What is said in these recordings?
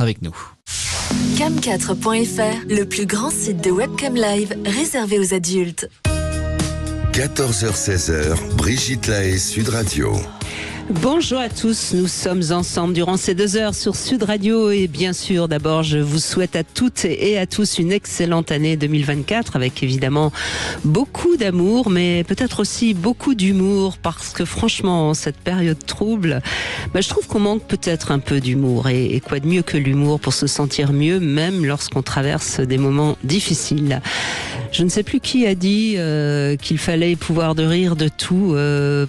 avec nous. Cam4.fr, le plus grand site de webcam live réservé aux adultes. 14h-16h, Brigitte Lahaie, Sud Radio. Bonjour à tous, nous sommes ensemble durant ces 2 heures sur Sud Radio et bien sûr d'abord je vous souhaite à toutes et à tous une excellente année 2024 avec évidemment beaucoup d'amour mais peut-être aussi beaucoup d'humour parce que franchement cette période trouble, je trouve qu'on manque peut-être un peu d'humour et quoi de mieux que l'humour pour se sentir mieux même lorsqu'on traverse des moments difficiles. Je ne sais plus qui a dit qu'il fallait pouvoir de rire de tout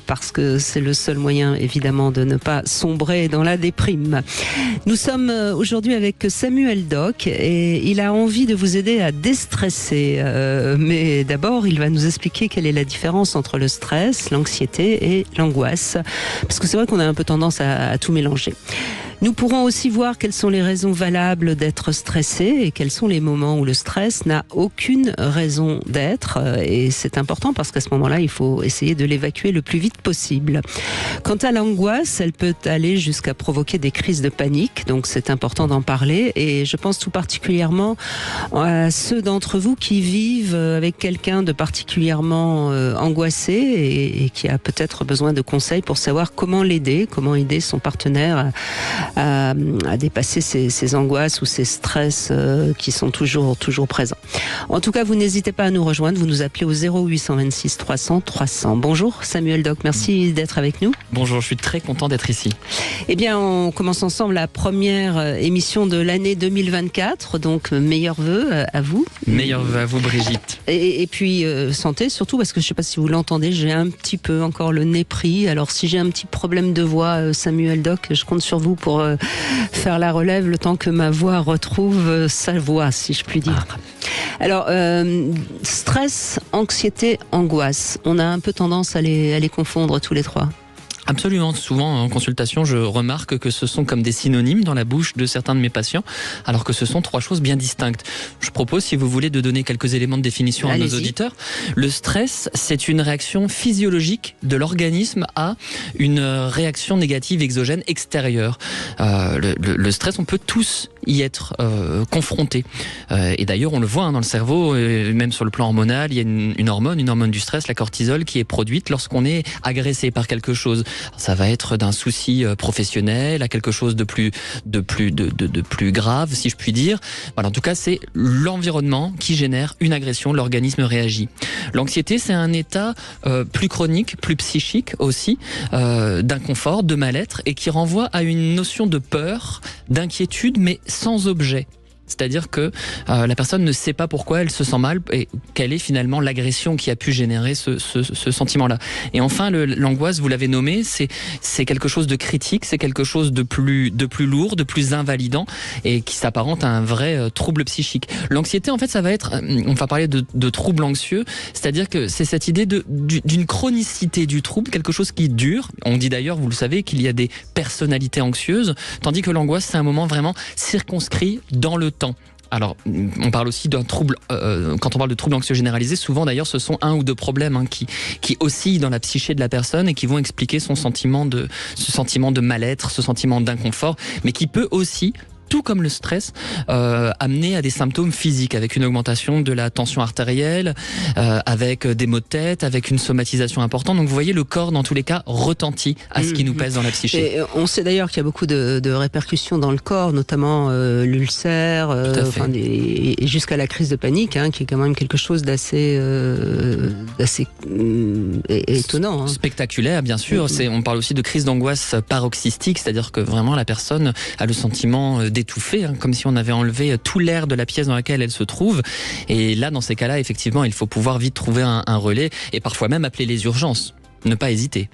parce que c'est le seul moyen évidemment de ne pas sombrer dans la déprime. Nous sommes aujourd'hui avec Samuel Doc et il a envie de vous aider à déstresser. Mais d'abord, il va nous expliquer quelle est la différence entre le stress, l'anxiété et l'angoisse. Parce que c'est vrai qu'on a un peu tendance à tout mélanger. Nous pourrons aussi voir quelles sont les raisons valables d'être stressé et quels sont les moments où le stress n'a aucune raison d'être. Et c'est important parce qu'à ce moment-là, il faut essayer de l'évacuer le plus vite possible. Quant à l'angoisse, elle peut aller jusqu'à provoquer des crises de panique. Donc c'est important d'en parler. Et je pense tout particulièrement à ceux d'entre vous qui vivent avec quelqu'un de particulièrement angoissé et qui a peut-être besoin de conseils pour savoir comment l'aider, comment aider son partenaire à dépasser ces angoisses ou ces stress qui sont toujours présents. En tout cas, vous n'hésitez pas à nous rejoindre, vous nous appelez au 0826 300 300. Bonjour Samuel Doc, merci d'être avec nous. Bonjour, je suis très content d'être ici. Eh bien, on commence ensemble la première émission de l'année 2024, donc meilleurs vœux à vous. Meilleurs vœux à vous Brigitte. Et puis santé surtout, parce que je ne sais pas si vous l'entendez, j'ai un petit peu encore le nez pris. Alors si j'ai un petit problème de voix, Samuel Doc, je compte sur vous pour faire la relève le temps que ma voix retrouve sa voix, si je puis dire. Alors, stress, anxiété, angoisse, on a un peu tendance à les confondre tous les trois. Absolument, souvent en consultation je remarque que ce sont comme des synonymes dans la bouche de certains de mes patients alors que ce sont 3 choses bien distinctes. Je propose, si vous voulez, de donner quelques éléments de définition à nos auditeurs. Le stress, c'est une réaction physiologique de l'organisme à une réaction négative exogène extérieure. Le stress, on peut tous y être confrontés. Et d'ailleurs, on le voit dans le cerveau, même sur le plan hormonal, il y a une hormone du stress, la cortisol, qui est produite lorsqu'on est agressé par quelque chose. Ça va être d'un souci professionnel à quelque chose de plus grave, si je puis dire. Voilà, en tout cas, c'est l'environnement qui génère une agression, l'organisme réagit. L'anxiété, c'est un état plus chronique, plus psychique aussi, d'inconfort, de mal-être, et qui renvoie à une notion de peur, d'inquiétude, mais sans objet. C'est-à-dire que la personne ne sait pas pourquoi elle se sent mal et quelle est finalement l'agression qui a pu générer ce sentiment-là. Et enfin, l'angoisse, vous l'avez nommé, c'est quelque chose de critique, c'est quelque chose de plus lourd, de plus invalidant et qui s'apparente à un vrai trouble psychique. L'anxiété, en fait, ça va être, on va parler de trouble anxieux, c'est-à-dire que c'est cette idée d'une chronicité du trouble, quelque chose qui dure. On dit d'ailleurs, vous le savez, qu'il y a des personnalités anxieuses, tandis que l'angoisse, c'est un moment vraiment circonscrit dans le temps. Alors, on parle aussi d'un trouble, quand on parle de trouble anxieux généralisé, souvent d'ailleurs ce sont 1 ou 2 problèmes qui oscillent dans la psyché de la personne et qui vont expliquer ce sentiment de mal-être, ce sentiment d'inconfort, mais qui peut aussi, tout comme le stress, amener à des symptômes physiques, avec une augmentation de la tension artérielle, avec des maux de tête, avec une somatisation importante. Donc vous voyez, le corps, dans tous les cas, retentit à ce qui nous pèse dans la psyché. Et on sait d'ailleurs qu'il y a beaucoup de répercussions dans le corps, notamment l'ulcère, et jusqu'à la crise de panique, qui est quand même quelque chose d'assez étonnant. Spectaculaire, bien sûr. On parle aussi de crise d'angoisse paroxystique, c'est-à-dire que vraiment la personne a le sentiment d'étouffer, comme si on avait enlevé tout l'air de la pièce dans laquelle elle se trouve. Et là, dans ces cas-là, effectivement, il faut pouvoir vite trouver un relais et parfois même appeler les urgences. Ne pas hésiter.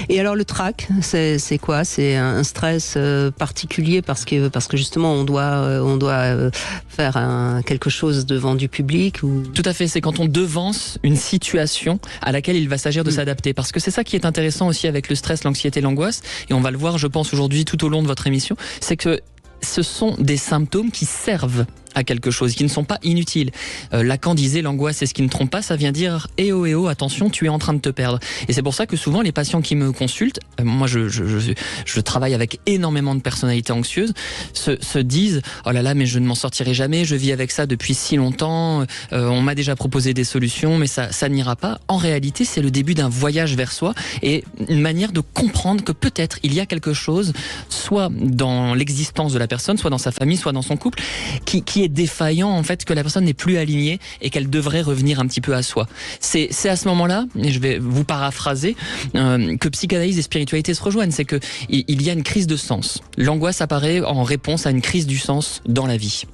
Et alors le trac, c'est quoi? C'est un stress particulier parce que justement on doit faire quelque chose devant du public ou... Tout à fait, c'est quand on devance une situation à laquelle il va s'agir de s'adapter. Parce que c'est ça qui est intéressant aussi avec le stress, l'anxiété, l'angoisse, et on va le voir, je pense, aujourd'hui tout au long de votre émission, c'est que ce sont des symptômes qui servent à quelque chose, qui ne sont pas inutiles. Lacan disait l'angoisse c'est ce qui ne trompe pas, ça vient dire eh oh, attention, tu es en train de te perdre. Et c'est pour ça que souvent les patients qui me consultent, moi je travaille avec énormément de personnalités anxieuses, se disent oh là là mais je ne m'en sortirai jamais, je vis avec ça depuis si longtemps, on m'a déjà proposé des solutions mais ça n'ira pas. En réalité c'est le début d'un voyage vers soi et une manière de comprendre que peut-être il y a quelque chose, soit dans l'existence de la personne, soit dans sa famille, soit dans son couple, qui est défaillant en fait, que la personne n'est plus alignée et qu'elle devrait revenir un petit peu à soi. C'est à ce moment-là, et je vais vous paraphraser, que psychanalyse et spiritualité se rejoignent. C'est que il y a une crise de sens. L'angoisse apparaît en réponse à une crise du sens dans la vie.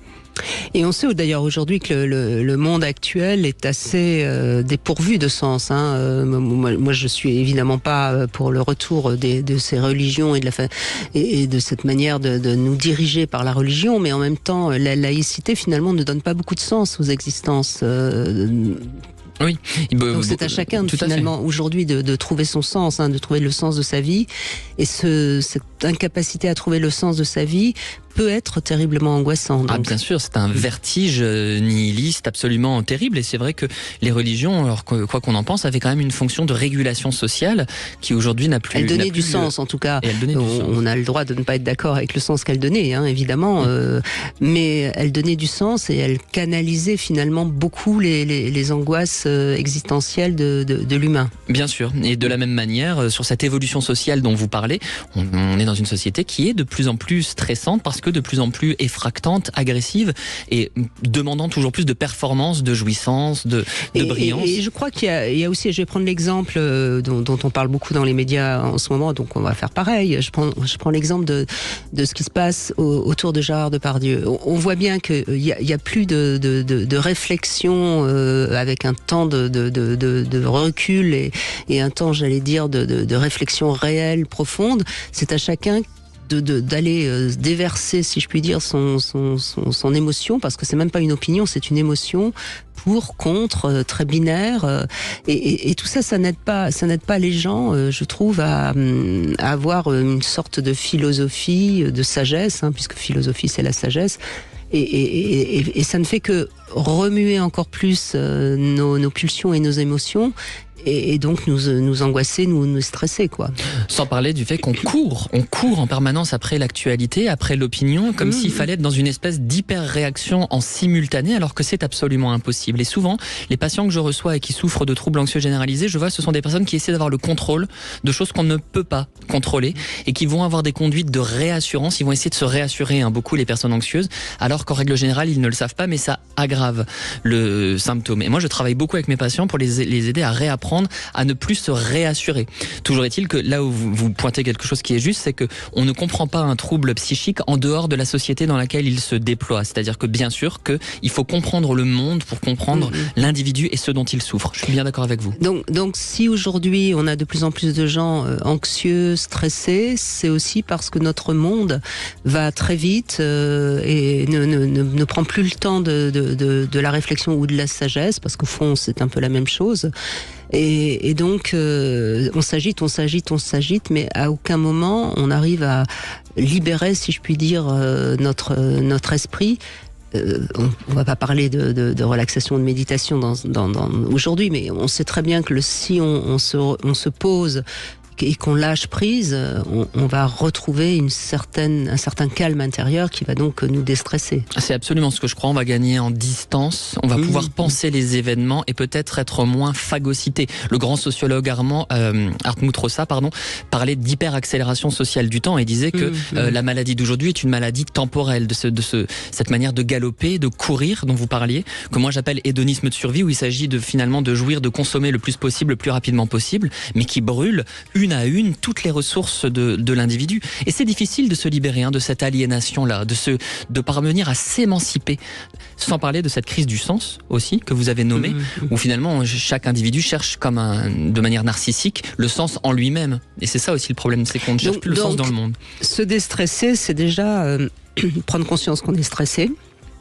Et on sait d'ailleurs aujourd'hui que le monde actuel est assez dépourvu de sens. Moi, je suis évidemment pas pour le retour de ces religions et de cette manière de nous diriger par la religion, mais en même temps, la laïcité finalement ne donne pas beaucoup de sens aux existences. Oui. Donc c'est à chacun finalement aujourd'hui de trouver son sens, de trouver le sens de sa vie. Et cette incapacité à trouver le sens de sa vie peut être terriblement angoissant. Donc. Ah bien sûr, c'est un vertige nihiliste absolument terrible. Et c'est vrai que les religions, alors quoi qu'on en pense, avaient quand même une fonction de régulation sociale qui aujourd'hui n'a plus. Elle donnait du sens en tout cas. On a le droit de ne pas être d'accord avec le sens qu'elle donnait, évidemment. Mais elle donnait du sens et elle canalisait finalement beaucoup les angoisses existentielles de l'humain. Bien sûr. Et de la même manière, sur cette évolution sociale dont vous parlez, on est dans une société qui est de plus en plus stressante parce que de plus en plus effractante, agressive et demandant toujours plus de performance, de jouissance, de brillance. Et je crois qu'il y a aussi, je vais prendre l'exemple dont on parle beaucoup dans les médias en ce moment, donc on va faire pareil. Je prends l'exemple de ce qui se passe autour de Gérard Depardieu. On voit bien qu'il y a plus de réflexion avec un temps de recul et un temps, j'allais dire, de réflexion réelle, profonde. C'est à chacun d'aller déverser, si je puis dire, son émotion, parce que c'est même pas une opinion, c'est une émotion, pour, contre, très binaire, et tout ça, ça n'aide pas les gens, je trouve, à avoir une sorte de philosophie, de sagesse, puisque philosophie c'est la sagesse. Et ça ne fait que remuer encore plus nos pulsions et nos émotions. Et donc nous angoisser, nous stresser, quoi. Sans parler du fait qu'on court en permanence après l'actualité, après l'opinion, comme s'il fallait être dans une espèce d'hyper-réaction en simultané, alors que c'est absolument impossible. Et souvent, les patients que je reçois et qui souffrent de troubles anxieux généralisés, je vois, ce sont des personnes qui essaient d'avoir le contrôle de choses qu'on ne peut pas contrôler et qui vont avoir des conduites de réassurance. Ils vont essayer de se réassurer, beaucoup les personnes anxieuses, alors qu'en règle générale, ils ne le savent pas, mais ça aggrave le symptôme. Et moi, je travaille beaucoup avec mes patients pour les aider à réapprendre à ne plus se réassurer. Toujours est-il que là où vous pointez quelque chose qui est juste, c'est que on ne comprend pas un trouble psychique en dehors de la société dans laquelle il se déploie. C'est-à-dire que bien sûr qu'il faut comprendre le monde pour comprendre l'individu et ce dont il souffre. Je suis bien d'accord avec vous. Donc si aujourd'hui on a de plus en plus de gens anxieux, stressés, c'est aussi parce que notre monde va très vite et ne prend plus le temps de la réflexion ou de la sagesse, parce qu'au fond c'est un peu la même chose. Et donc on s'agite, mais à aucun moment on arrive à libérer, si je puis dire, notre esprit. On va pas parler de relaxation, de méditation aujourd'hui, mais on sait très bien que si on se pose et qu'on lâche prise, on va retrouver un certain calme intérieur qui va donc nous déstresser. C'est absolument ce que je crois. On va gagner en distance, on va pouvoir penser les événements et peut-être être moins phagocyté. Le grand sociologue Hartmut Rosa, parlait d'hyperaccélération sociale du temps et disait que la maladie d'aujourd'hui est une maladie temporelle, cette manière de galoper, de courir dont vous parliez, que moi j'appelle hédonisme de survie, où il s'agit finalement de jouir, de consommer le plus possible, le plus rapidement possible, mais qui brûle une à une toutes les ressources de l'individu. Et c'est difficile de se libérer de cette aliénation-là, de parvenir à s'émanciper. Sans parler de cette crise du sens aussi, que vous avez nommée, où finalement chaque individu cherche de manière narcissique le sens en lui-même. Et c'est ça aussi le problème, c'est qu'on ne cherche plus le sens dans le monde. Se déstresser, c'est déjà prendre conscience qu'on est stressé.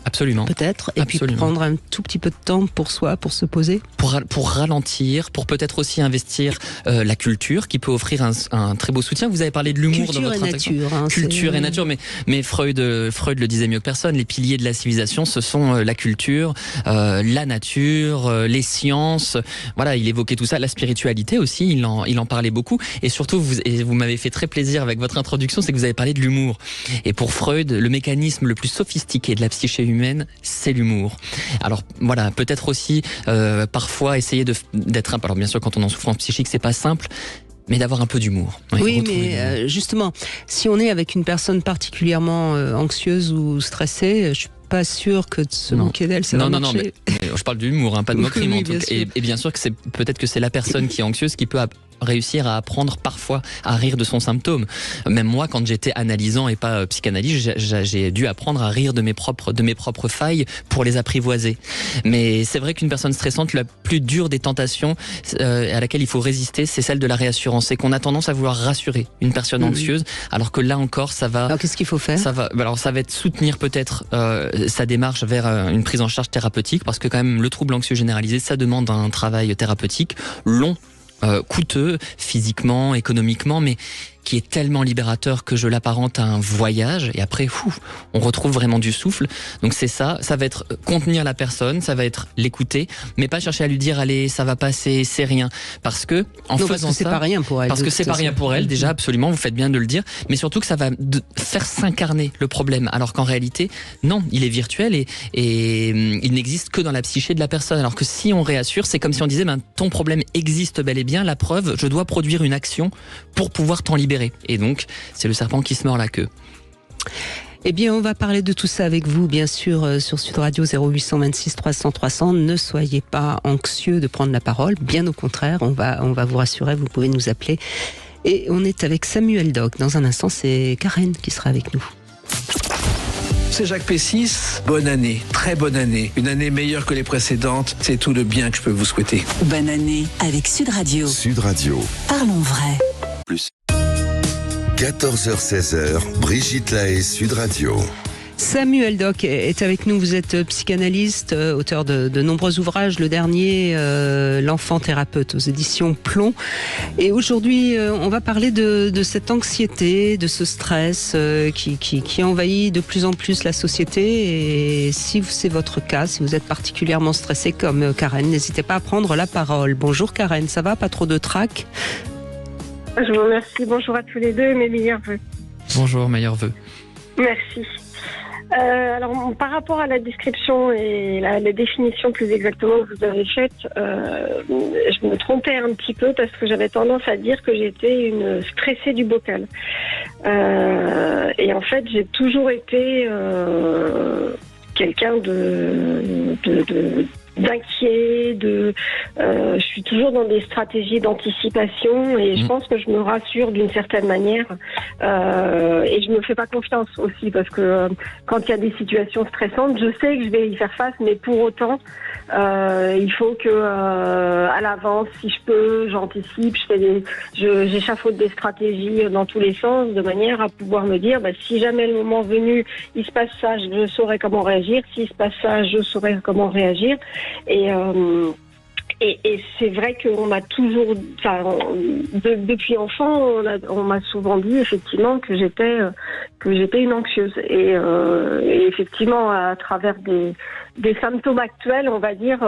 Absolument. Peut-être, et puis prendre un tout petit peu de temps pour soi, pour se poser. Pour ralentir, pour peut-être aussi investir la culture qui peut offrir un très beau soutien. Vous avez parlé de l'humour dans votre introduction. Culture et nature, mais Freud le disait mieux que personne. Les piliers de la civilisation, ce sont la culture, la nature, les sciences. Voilà, il évoquait tout ça, la spiritualité aussi. Il en parlait beaucoup. Et surtout, vous m'avez fait très plaisir avec votre introduction, c'est que vous avez parlé de l'humour. Et pour Freud, le mécanisme le plus sophistiqué de la psyché humaine, c'est l'humour. Alors voilà, peut-être aussi parfois essayer d'être un peu. Alors bien sûr, quand on est en souffrance psychique, c'est pas simple, mais d'avoir un peu d'humour. Oui, mais justement, si on est avec une personne particulièrement anxieuse ou stressée, je suis pas sûr que de se moquer d'elle, ça va marcher. Non, mais je parle d'humour, pas de moquerie. Oui, et bien sûr que peut-être que c'est la personne qui est anxieuse qui peut réussir à apprendre parfois à rire de son symptôme. Même moi, quand j'étais analysant et pas psychanalyste, j'ai dû apprendre à rire de mes propres failles pour les apprivoiser. Mais c'est vrai qu'une personne stressante, la plus dure des tentations à laquelle il faut résister, c'est celle de la réassurance. C'est qu'on a tendance à vouloir rassurer une personne anxieuse, alors que là encore, ça va... Alors qu'est-ce qu'il faut faire ? Ça va être soutenir peut-être sa démarche vers une prise en charge thérapeutique, parce que quand même, le trouble anxieux généralisé, ça demande un travail thérapeutique long, coûteux, physiquement, économiquement, mais qui est tellement libérateur que je l'apparente à un voyage, et après, on retrouve vraiment du souffle. Donc c'est ça va être contenir la personne, ça va être l'écouter, mais pas chercher à lui dire, allez, ça va passer, c'est rien. Parce que, c'est pas rien pour elle. Parce que c'est pas rien pour elle, déjà, absolument, vous faites bien de le dire, mais surtout que ça va faire s'incarner le problème, alors qu'en réalité, non, il est virtuel et il n'existe que dans la psyché de la personne. Alors que si on réassure, c'est comme si on disait, ton problème existe bel et bien, la preuve, je dois produire une action pour pouvoir t'en libérer. Et donc, c'est le serpent qui se mord la queue. Eh bien, on va parler de tout ça avec vous, bien sûr, sur Sud Radio 0826 300 300. Ne soyez pas anxieux de prendre la parole. Bien au contraire, on va vous rassurer, vous pouvez nous appeler. Et on est avec Samuel Doc. Dans un instant, c'est Karen qui sera avec nous. C'est Jacques Pessis, bonne année, très bonne année. Une année meilleure que les précédentes, c'est tout le bien que je peux vous souhaiter. Bonne année avec Sud Radio. Sud Radio. Parlons vrai. Plus. 14h-16h, Brigitte Lahaie, Sud Radio. Samuel Doc est avec nous, vous êtes psychanalyste, auteur de nombreux ouvrages, le dernier, L'enfant thérapeute aux éditions Plomb. Et aujourd'hui, on va parler de cette anxiété, de ce stress qui envahit de plus en plus la société. Et si c'est votre cas, si vous êtes particulièrement stressé comme Karen, n'hésitez pas à prendre la parole. Bonjour Karen, ça va? Pas trop de trac? Je vous remercie. Bonjour à tous les deux, mes meilleurs vœux. Bonjour, meilleurs vœux. Merci. Alors, par rapport à la description et la définition plus exactement que vous avez faite, je me trompais un petit peu parce que j'avais tendance à dire que j'étais une stressée du bocal. Et en fait, j'ai toujours été quelqu'un d'inquiet, je suis toujours dans des stratégies d'anticipation et je pense que je me rassure d'une certaine manière et je me fais pas confiance aussi parce que quand il y a des situations stressantes, je sais que je vais y faire face, mais pour autant il faut que à l'avance, si je peux, j'anticipe, j'échafaude des stratégies dans tous les sens de manière à pouvoir me dire si jamais le moment venu il se passe ça, je saurai comment réagir, s'il se passe ça, je saurai comment réagir. Et c'est vrai qu'on m'a toujours, depuis enfant, on m'a souvent dit effectivement que j'étais une anxieuse. Et effectivement, à travers des symptômes actuels, on va dire,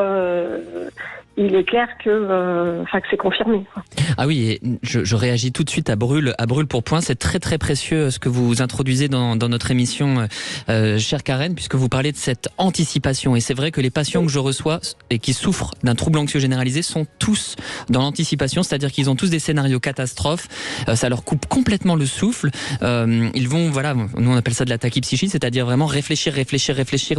il est clair que c'est confirmé. Ah oui, et je réagis tout de suite à brûle pour point. C'est très très précieux ce que vous introduisez dans notre émission, chère Karen, puisque vous parlez de cette anticipation. Et c'est vrai que les patients que je reçois et qui souffrent d'un trouble anxieux généralisé sont tous dans l'anticipation, c'est-à-dire qu'ils ont tous des scénarios catastrophes. Ça leur coupe complètement le souffle. Ils vont, nous on appelle ça de la tachypsychie, c'est-à-dire vraiment réfléchir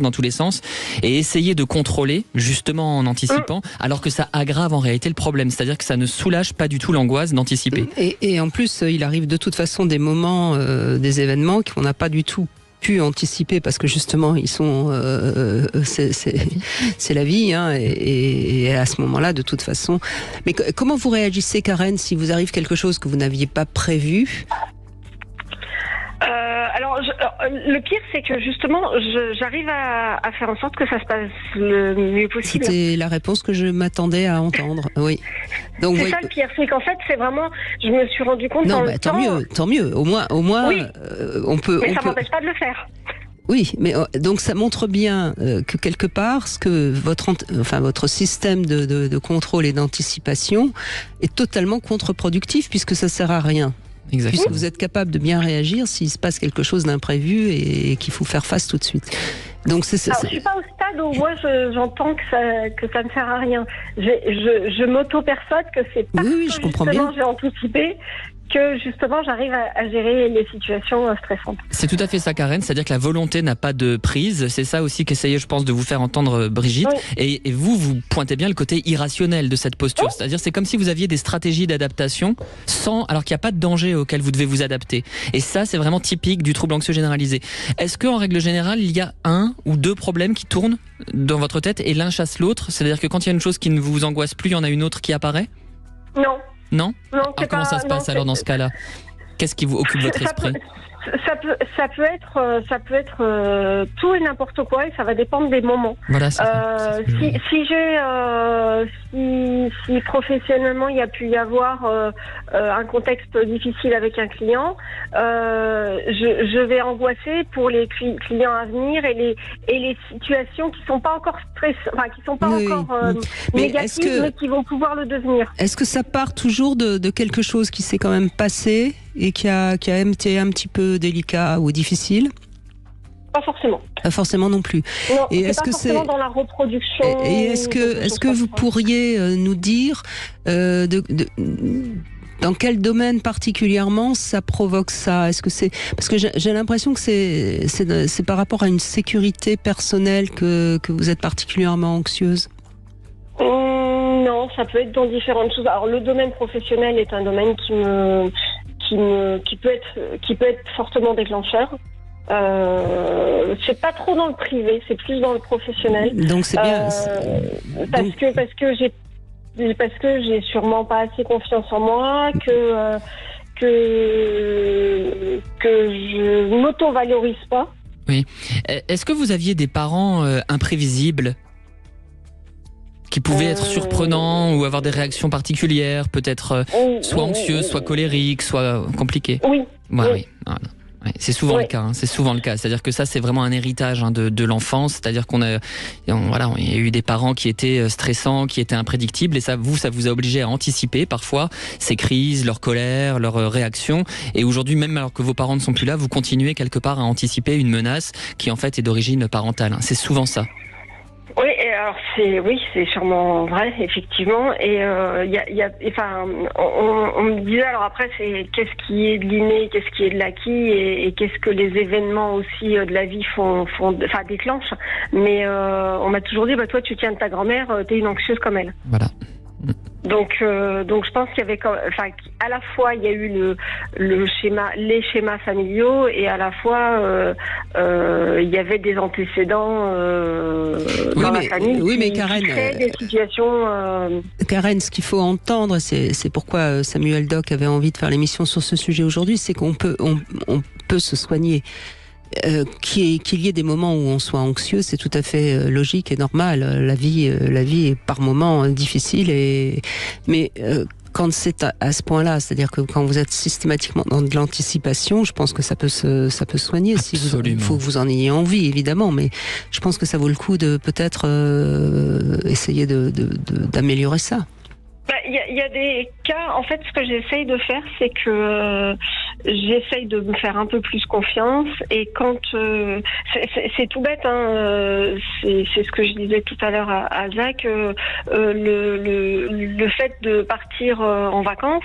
dans tous les sens et essayer de contrôler justement en anticipant, alors que ça aggrave en réalité le problème, c'est-à-dire que ça ne soulage pas du tout l'angoisse d'anticiper. Et en plus, il arrive de toute façon des moments, des événements qu'on n'a pas du tout pu anticiper parce que justement ils sont c'est la vie et à ce moment-là de toute façon. Mais comment vous réagissez, Karen, si vous arrive quelque chose que vous n'aviez pas prévu? Le pire, c'est que justement, j'arrive à faire en sorte que ça se passe le mieux possible. C'était la réponse que je m'attendais à entendre, oui. Donc, c'est ça le pire, c'est qu'en fait, c'est vraiment, je me suis rendu compte non, tant mieux. Au moins, oui. On peut. Mais ça m'empêche pas de le faire. Oui, mais donc ça montre bien que quelque part, ce que votre système de contrôle et d'anticipation est totalement contre-productif puisque ça sert à rien. Exactement. Puisque vous êtes capable de bien réagir s'il se passe quelque chose d'imprévu et qu'il faut faire face tout de suite. Donc je suis pas au stade où moi j'entends que ça ne sert à rien. Je m'auto-persuade que c'est parce je comprends bien. J'ai anticipé que justement j'arrive à gérer les situations stressantes. C'est tout à fait ça, Karen, c'est-à-dire que la volonté n'a pas de prise, c'est ça aussi qu'essayait, je pense, de vous faire entendre Brigitte, oui. Et vous pointez bien le côté irrationnel de cette posture, oui. C'est-à-dire c'est comme si vous aviez des stratégies d'adaptation alors qu'il n'y a pas de danger auquel vous devez vous adapter. Et ça, c'est vraiment typique du trouble anxieux généralisé. Est-ce qu'en règle générale, il y a un ou deux problèmes qui tournent dans votre tête et l'un chasse l'autre? C'est-à-dire que quand il y a une chose qui ne vous angoisse plus, il y en a une autre qui apparaît? Non. Non, alors comment ça se passe alors dans ce cas-là? Qu'est-ce qui vous occupe votre esprit? Ça peut être tout et n'importe quoi et ça va dépendre des moments. Voilà, si professionnellement il y a pu y avoir un contexte difficile avec un client, je vais angoisser pour les clients à venir et les situations qui sont pas encore négatives mais qui vont pouvoir le devenir. Est-ce que ça part toujours de quelque chose qui s'est quand même passé et qui a été un petit peu délicat ou difficile? Pas forcément. Pas forcément non plus. Non, et est-ce que c'est dans la reproduction? Et est-ce que vous pourriez nous dire dans quel domaine particulièrement ça provoque ça? Est-ce que c'est parce que j'ai l'impression que c'est par rapport à une sécurité personnelle que vous êtes particulièrement anxieuse? Non, ça peut être dans différentes choses. Alors le domaine professionnel est un domaine qui peut être fortement déclanceur. C'est pas trop dans le privé, c'est plus dans le professionnel. Donc c'est bien. Parce que j'ai sûrement pas assez confiance en moi, que je m'auto-valorise pas. Oui. Est-ce que vous aviez des parents imprévisibles qui pouvaient être surprenants ou avoir des réactions particulières, peut-être soit anxieuses, soit colériques, soit compliquées? Oui. Ouais, oui. Voilà. Ouais, c'est souvent le cas. C'est souvent le cas. C'est-à-dire que ça, c'est vraiment un héritage de l'enfance. C'est-à-dire il y a eu des parents qui étaient stressants, qui étaient imprédictibles, et ça vous a obligé à anticiper parfois ces crises, leur colère, leurs réactions. Et aujourd'hui, même alors que vos parents ne sont plus là, vous continuez quelque part à anticiper une menace qui en fait est d'origine parentale. C'est souvent ça. Oui, alors c'est sûrement vrai, effectivement. Et on me disait, alors après, c'est qu'est-ce qui est de l'inné, qu'est-ce qui est de l'acquis, et qu'est-ce que les événements aussi de la vie déclenchent. Mais on m'a toujours dit, toi, tu tiens de ta grand-mère, t'es une anxieuse comme elle. Voilà. Donc je pense qu'il y avait à la fois il y a eu les schémas familiaux et à la fois il y avait des antécédents dans la famille qui créaient des situations. Karen, ce qu'il faut entendre, c'est pourquoi Samuel Doc avait envie de faire l'émission sur ce sujet aujourd'hui, c'est qu'on peut se soigner. Qu'il y ait des moments où on soit anxieux, c'est tout à fait logique et normal. La vie est par moments difficile, mais quand c'est à ce point-là, c'est-à-dire que quand vous êtes systématiquement dans de l'anticipation, je pense que ça peut soigner. Il faut que vous en ayez envie, évidemment, mais je pense que ça vaut le coup de peut-être essayer d'améliorer ça. Il y a des cas, en fait, ce que j'essaye de faire, c'est que j'essaye de me faire un peu plus confiance, et quand c'est tout bête, c'est ce que je disais tout à l'heure à Jacques, le fait de partir en vacances,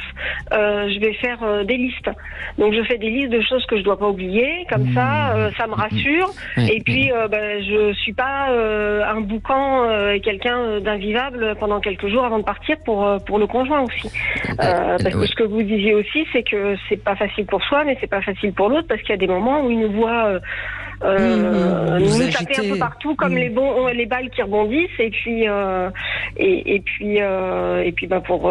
je vais faire des listes. Donc je fais des listes de choses que je dois pas oublier, comme ça me rassure, et puis je suis pas un boucan et quelqu'un d'invivable pendant quelques jours avant de partir pour le conjoint aussi. Parce que ce que vous disiez aussi, c'est que c'est pas facile facile pour soi, mais c'est pas facile pour l'autre parce qu'il y a des moments où il nous voit nous taper un peu partout comme les balles qui rebondissent et puis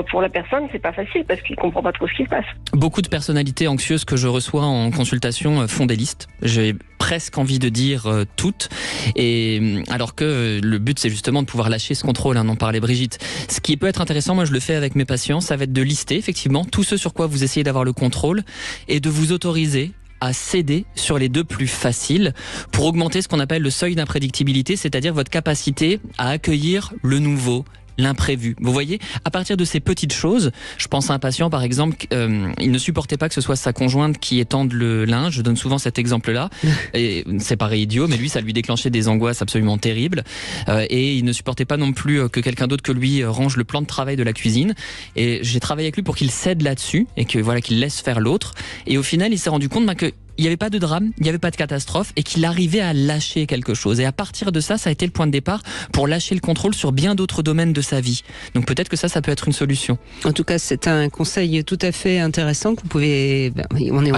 pour la personne c'est pas facile parce qu'il comprend pas trop ce qui se passe. Beaucoup de personnalités anxieuses que je reçois en consultation font des listes. J'ai presque envie de dire toutes, et alors que le but c'est justement de pouvoir lâcher ce contrôle, dont parlait Brigitte. Ce qui peut être intéressant, moi je le fais avec mes patients, ça va être de lister effectivement tout ce sur quoi vous essayez d'avoir le contrôle et de vous autoriser à céder sur les deux plus faciles pour augmenter ce qu'on appelle le seuil d'imprédictibilité, c'est-à-dire votre capacité à accueillir le nouveau, l'imprévu. Vous voyez, à partir de ces petites choses, je pense à un patient par exemple, il ne supportait pas que ce soit sa conjointe qui étende le linge, je donne souvent cet exemple-là, et c'est pareil idiot, mais lui ça lui déclenchait des angoisses absolument terribles, et il ne supportait pas non plus que quelqu'un d'autre que lui range le plan de travail de la cuisine, et j'ai travaillé avec lui pour qu'il cède là-dessus, et que voilà, qu'il laisse faire l'autre, et au final il s'est rendu compte que il n'y avait pas de drame, il n'y avait pas de catastrophe et qu'il arrivait à lâcher quelque chose. Et à partir de ça, ça a été le point de départ pour lâcher le contrôle sur bien d'autres domaines de sa vie. Donc peut-être que ça peut être une solution. En tout cas, c'est un conseil tout à fait intéressant que vous pouvez... on est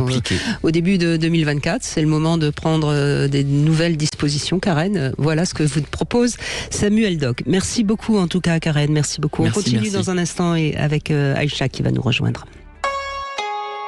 au début de 2024, c'est le moment de prendre des nouvelles dispositions. Karen, voilà ce que vous propose Samuel Doc. Merci beaucoup en tout cas Karen, merci beaucoup. On continue dans un instant avec Aïcha qui va nous rejoindre.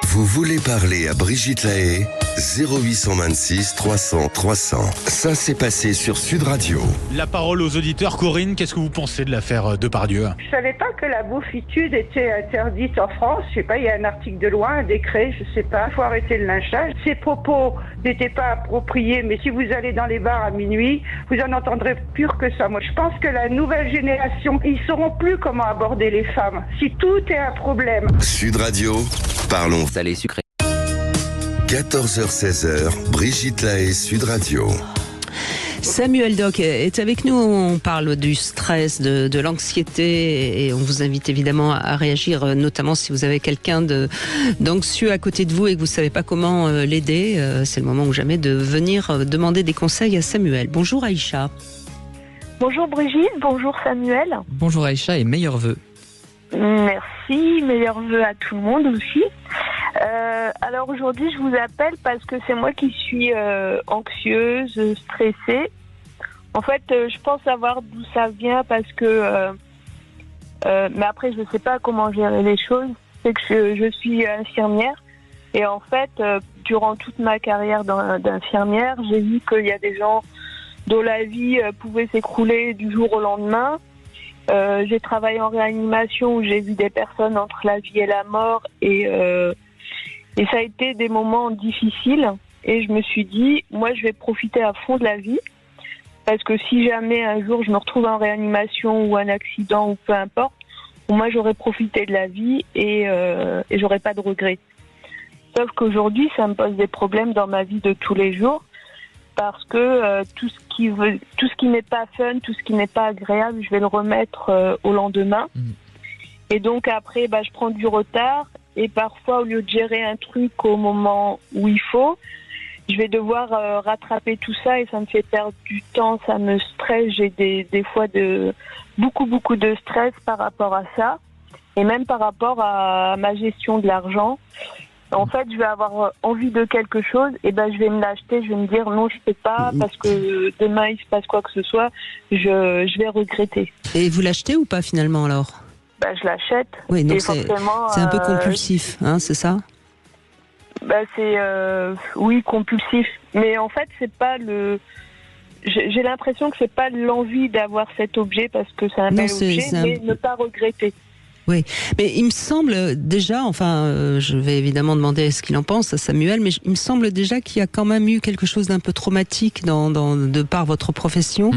Vous voulez parler à Brigitte Lahaie? 0826 300 300. Ça s'est passé sur Sud Radio. La parole aux auditeurs. Corinne, qu'est-ce que vous pensez de l'affaire Depardieu? Je savais pas que la bouffitude était interdite en France. Je sais pas, il y a un article de loi, un décret, je sais pas. Il faut arrêter le lynchage. Ces propos n'étaient pas appropriés, mais si vous allez dans les bars à minuit, vous en entendrez pur que ça. Moi, je pense que la nouvelle génération, ils sauront plus comment aborder les femmes. Si tout est un problème. Sud Radio, parlons salé sucré. 14h-16h, Brigitte Lahaie, Sud Radio. Samuel Doc est avec nous, on parle du stress, de l'anxiété et on vous invite évidemment à réagir, notamment si vous avez quelqu'un d'anxieux à côté de vous et que vous ne savez pas comment l'aider. C'est le moment ou jamais de venir demander des conseils à Samuel. Bonjour Aïcha. Bonjour Brigitte, bonjour Samuel. Bonjour Aïcha et meilleurs vœux. Merci, meilleurs vœux à tout le monde aussi. Alors aujourd'hui je vous appelle parce que c'est moi qui suis anxieuse, stressée. En fait je pense savoir d'où ça vient parce que mais après je ne sais pas comment gérer les choses. C'est que je suis infirmière et en fait durant toute ma carrière d'infirmière j'ai vu qu'il y a des gens dont la vie pouvait s'écrouler du jour au lendemain. J'ai travaillé en réanimation où j'ai vu des personnes entre la vie et la mort et ça a été des moments difficiles et je me suis dit, moi je vais profiter à fond de la vie parce que si jamais un jour je me retrouve en réanimation ou un accident ou peu importe, moi j'aurais profité de la vie et j'aurais pas de regrets. Sauf qu'aujourd'hui ça me pose des problèmes dans ma vie de tous les jours parce que tout ce qui n'est pas fun, tout ce qui n'est pas agréable, je vais le remettre au lendemain. Et donc après je prends du retard. Et parfois, au lieu de gérer un truc au moment où il faut, je vais devoir rattraper tout ça et ça me fait perdre du temps, ça me stresse. J'ai des fois beaucoup de stress par rapport à ça et même par rapport à ma gestion de l'argent. En fait, je vais avoir envie de quelque chose et je vais me l'acheter, je vais me dire non, je peux pas parce que demain il se passe quoi que ce soit, je vais regretter. Et vous l'achetez ou pas finalement alors ? Je l'achète. Oui, donc c'est un peu compulsif, c'est ça ? Oui, compulsif. Mais en fait, c'est pas le... J'ai l'impression que c'est pas l'envie d'avoir cet objet parce que c'est un bel objet, mais ne pas regretter. Oui, mais il me semble déjà, je vais évidemment demander ce qu'il en pense à Samuel, mais il me semble déjà qu'il y a quand même eu quelque chose d'un peu traumatique de par votre profession,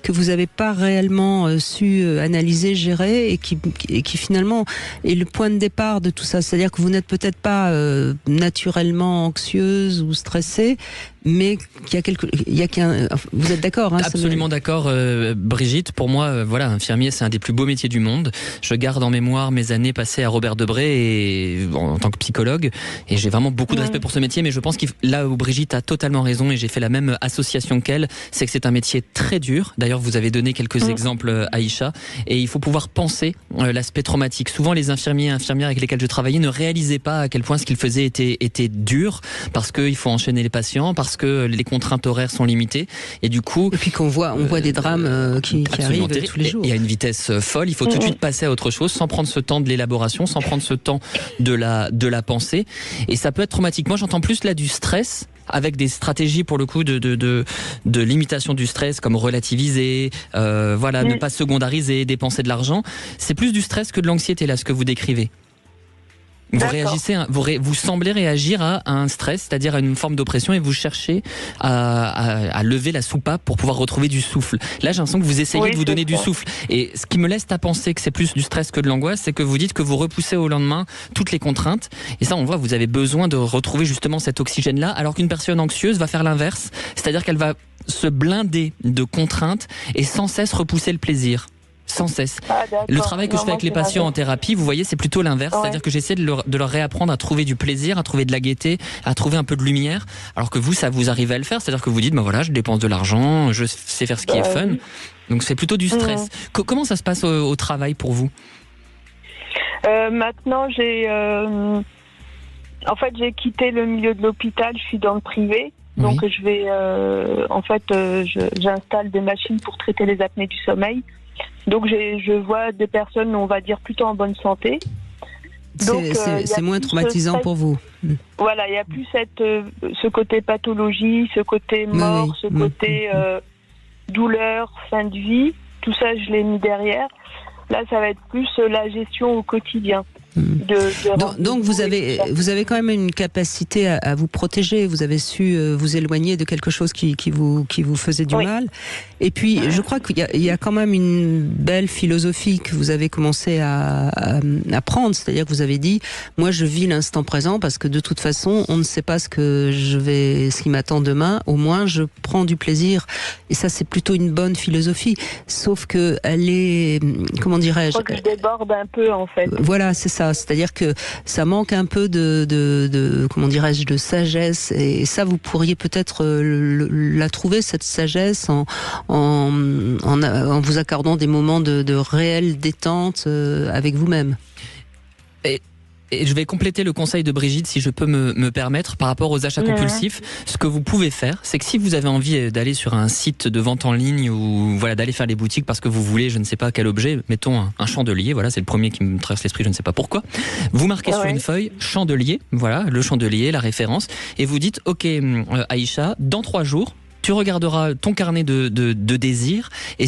que vous n'avez pas réellement su analyser, gérer, et qui finalement est le point de départ de tout ça. C'est-à-dire que vous n'êtes peut-être pas naturellement anxieuse ou stressée, mais vous êtes d'accord, hein, Absolument d'accord, Brigitte. Pour moi, voilà, infirmier, c'est un des plus beaux métiers du monde. Je garde en mémoire mes années passées à Robert Debré en tant que psychologue, et j'ai vraiment beaucoup de respect pour ce métier. Mais je pense que là où Brigitte a totalement raison, et j'ai fait la même association qu'elle, c'est que c'est un métier très dur. D'ailleurs, vous avez donné quelques exemples, Aïcha, et il faut pouvoir penser l'aspect traumatique. Souvent, les infirmiers et infirmières avec lesquels je travaillais ne réalisaient pas à quel point ce qu'ils faisaient était dur, parce qu'il faut enchaîner les patients, parce que les contraintes horaires sont limitées, et du coup... Et puis on voit des drames qui arrivent tous les jours. Il y a une vitesse folle, il faut tout de suite passer à autre chose, sans prendre ce temps de l'élaboration, sans prendre ce temps de la pensée, et ça peut être traumatique. Moi, j'entends plus là du stress, avec des stratégies pour le coup de limitation du stress, comme relativiser, ne pas secondariser, dépenser de l'argent. C'est plus du stress que de l'anxiété, là, ce que vous décrivez. Vous semblez réagir à un stress, c'est-à-dire à une forme d'oppression, et vous cherchez à lever la soupape pour pouvoir retrouver du souffle. Là, j'ai l'impression que vous essayez de vous donner du souffle. Et ce qui me laisse à penser que c'est plus du stress que de l'angoisse, c'est que vous dites que vous repoussez au lendemain toutes les contraintes. Et ça, on voit, vous avez besoin de retrouver justement cet oxygène-là, alors qu'une personne anxieuse va faire l'inverse, c'est-à-dire qu'elle va se blinder de contraintes et sans cesse repousser le plaisir. Sans cesse. Le travail que je fais avec les patients en thérapie, vous voyez, c'est plutôt l'inverse. C'est-à-dire que j'essaie de leur réapprendre à trouver du plaisir, à trouver de la gaieté, à trouver un peu de lumière. Alors que vous, ça vous arrive à le faire. C'est-à-dire que vous dites, voilà, je dépense de l'argent, je sais faire ce qui est fun. Donc c'est plutôt du stress. Comment ça se passe au travail pour vous ? Maintenant, j'ai quitté le milieu de l'hôpital. Je suis dans le privé. Donc je vais, j'installe des machines pour traiter les apnées du sommeil. Donc je vois des personnes, on va dire, plutôt en bonne santé. C'est moins traumatisant pour vous. Voilà, il n'y a plus ce côté pathologie, ce côté mort, ce côté douleur, fin de vie. Tout ça, je l'ai mis derrière. Là, ça va être plus la gestion au quotidien. Donc vous avez quand même une capacité à vous protéger. Vous avez su vous éloigner de quelque chose qui vous faisait du mal. Et puis je crois qu'il y a quand même une belle philosophie que vous avez commencé à prendre. C'est-à-dire que vous avez dit, moi je vis l'instant présent parce que de toute façon on ne sait pas ce qui m'attend demain. Au moins je prends du plaisir. Et ça c'est plutôt une bonne philosophie. Sauf que elle est, comment dirais-je, je crois que je déborde un peu en fait. Voilà, c'est ça. C'est-à-dire que ça manque un peu de comment dirais-je, de sagesse, et ça vous pourriez peut-être la trouver, cette sagesse, en vous accordant des moments de réelle détente avec vous-même. Et je vais compléter le conseil de Brigitte, si je peux me permettre, par rapport aux achats compulsifs. Ce que vous pouvez faire, c'est que si vous avez envie d'aller sur un site de vente en ligne ou d'aller faire les boutiques parce que vous voulez, je ne sais pas quel objet, mettons un chandelier, c'est le premier qui me traverse l'esprit, je ne sais pas pourquoi. Vous marquez sur une feuille chandelier, le chandelier, la référence, et vous dites, ok, Aïcha, dans 3 jours, tu regarderas ton carnet de désirs, et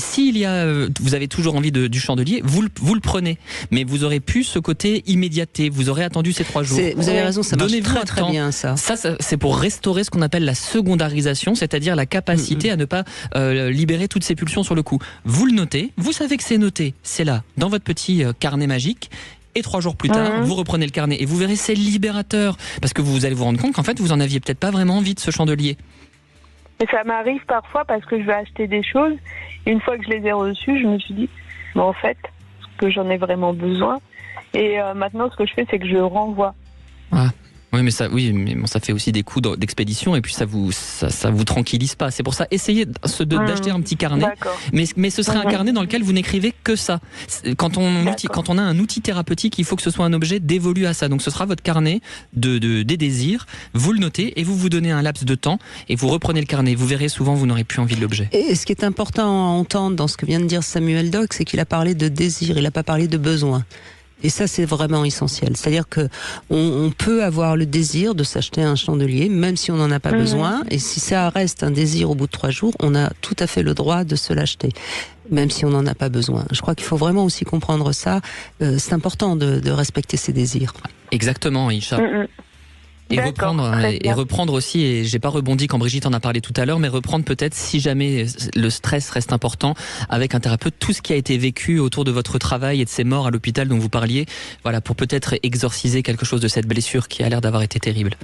vous avez toujours envie du chandelier, vous le prenez. Mais vous aurez plus ce côté immédiaté. Vous aurez attendu ces 3 jours. Vous avez raison, ça marche très très bien ça. Ça, c'est pour restaurer ce qu'on appelle la secondarisation, c'est-à-dire la capacité à ne pas libérer toutes ces pulsions sur le coup. Vous le notez, vous savez que c'est noté, c'est là, dans votre petit carnet magique. Et 3 jours plus tard, vous reprenez le carnet et vous verrez, c'est libérateur, parce que vous allez vous rendre compte qu'en fait, vous en aviez peut-être pas vraiment envie de ce chandelier. Et ça m'arrive parfois parce que je vais acheter des choses, et une fois que je les ai reçues, je me suis dit, en fait, que j'en ai vraiment besoin. Et maintenant, ce que je fais, c'est que je renvoie. Oui, mais ça fait aussi des coûts d'expédition, et puis ça vous tranquillise pas. C'est pour ça, essayez d'acheter un petit carnet, mais ce serait un carnet dans lequel vous n'écrivez que ça. Quand on a un outil thérapeutique, il faut que ce soit un objet dévolu à ça. Donc ce sera votre carnet des désirs. Vous le notez et vous donnez un laps de temps et vous reprenez le carnet. Vous verrez, souvent vous n'aurez plus envie de l'objet. Et ce qui est important à entendre dans ce que vient de dire Samuel Dock, c'est qu'il a parlé de désir, il n'a pas parlé de besoin. Et ça, c'est vraiment essentiel. C'est-à-dire que on peut avoir le désir de s'acheter un chandelier, même si on n'en a pas besoin. Et si ça reste un désir au bout de 3 jours, on a tout à fait le droit de se l'acheter, même si on n'en a pas besoin. Je crois qu'il faut vraiment aussi comprendre ça. C'est important de respecter ses désirs. Exactement, Aïcha. Et reprendre aussi, et j'ai pas rebondi quand Brigitte en a parlé tout à l'heure, mais reprendre peut-être, si jamais le stress reste important, avec un thérapeute, tout ce qui a été vécu autour de votre travail et de ces morts à l'hôpital dont vous parliez, pour peut-être exorciser quelque chose de cette blessure qui a l'air d'avoir été terrible.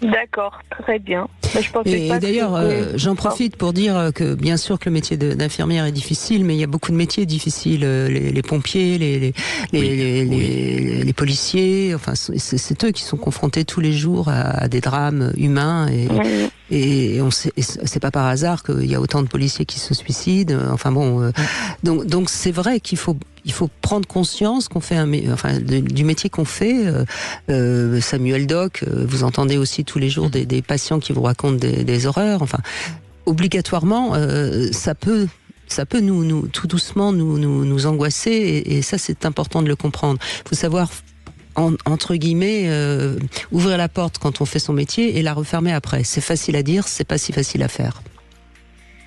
D'accord, très bien. Je pensais Et pas d'ailleurs, que... j'en profite pour dire que bien sûr que le métier d'infirmière est difficile, mais il y a beaucoup de métiers difficiles. Les pompiers, les policiers, enfin, c'est eux qui sont confrontés tous les jours à des drames humains. Et on sait, c'est pas par hasard qu'il y a autant de policiers qui se suicident. Enfin bon, donc c'est vrai qu'il faut prendre conscience qu'on fait du métier qu'on fait. Samuel Doc, vous entendez aussi tous les jours des patients qui vous racontent des horreurs. Enfin, obligatoirement, ça peut nous tout doucement nous angoisser. Et ça, c'est important de le comprendre. Il faut savoir, entre guillemets, ouvrir la porte quand on fait son métier et la refermer après. C'est facile à dire, c'est pas si facile à faire.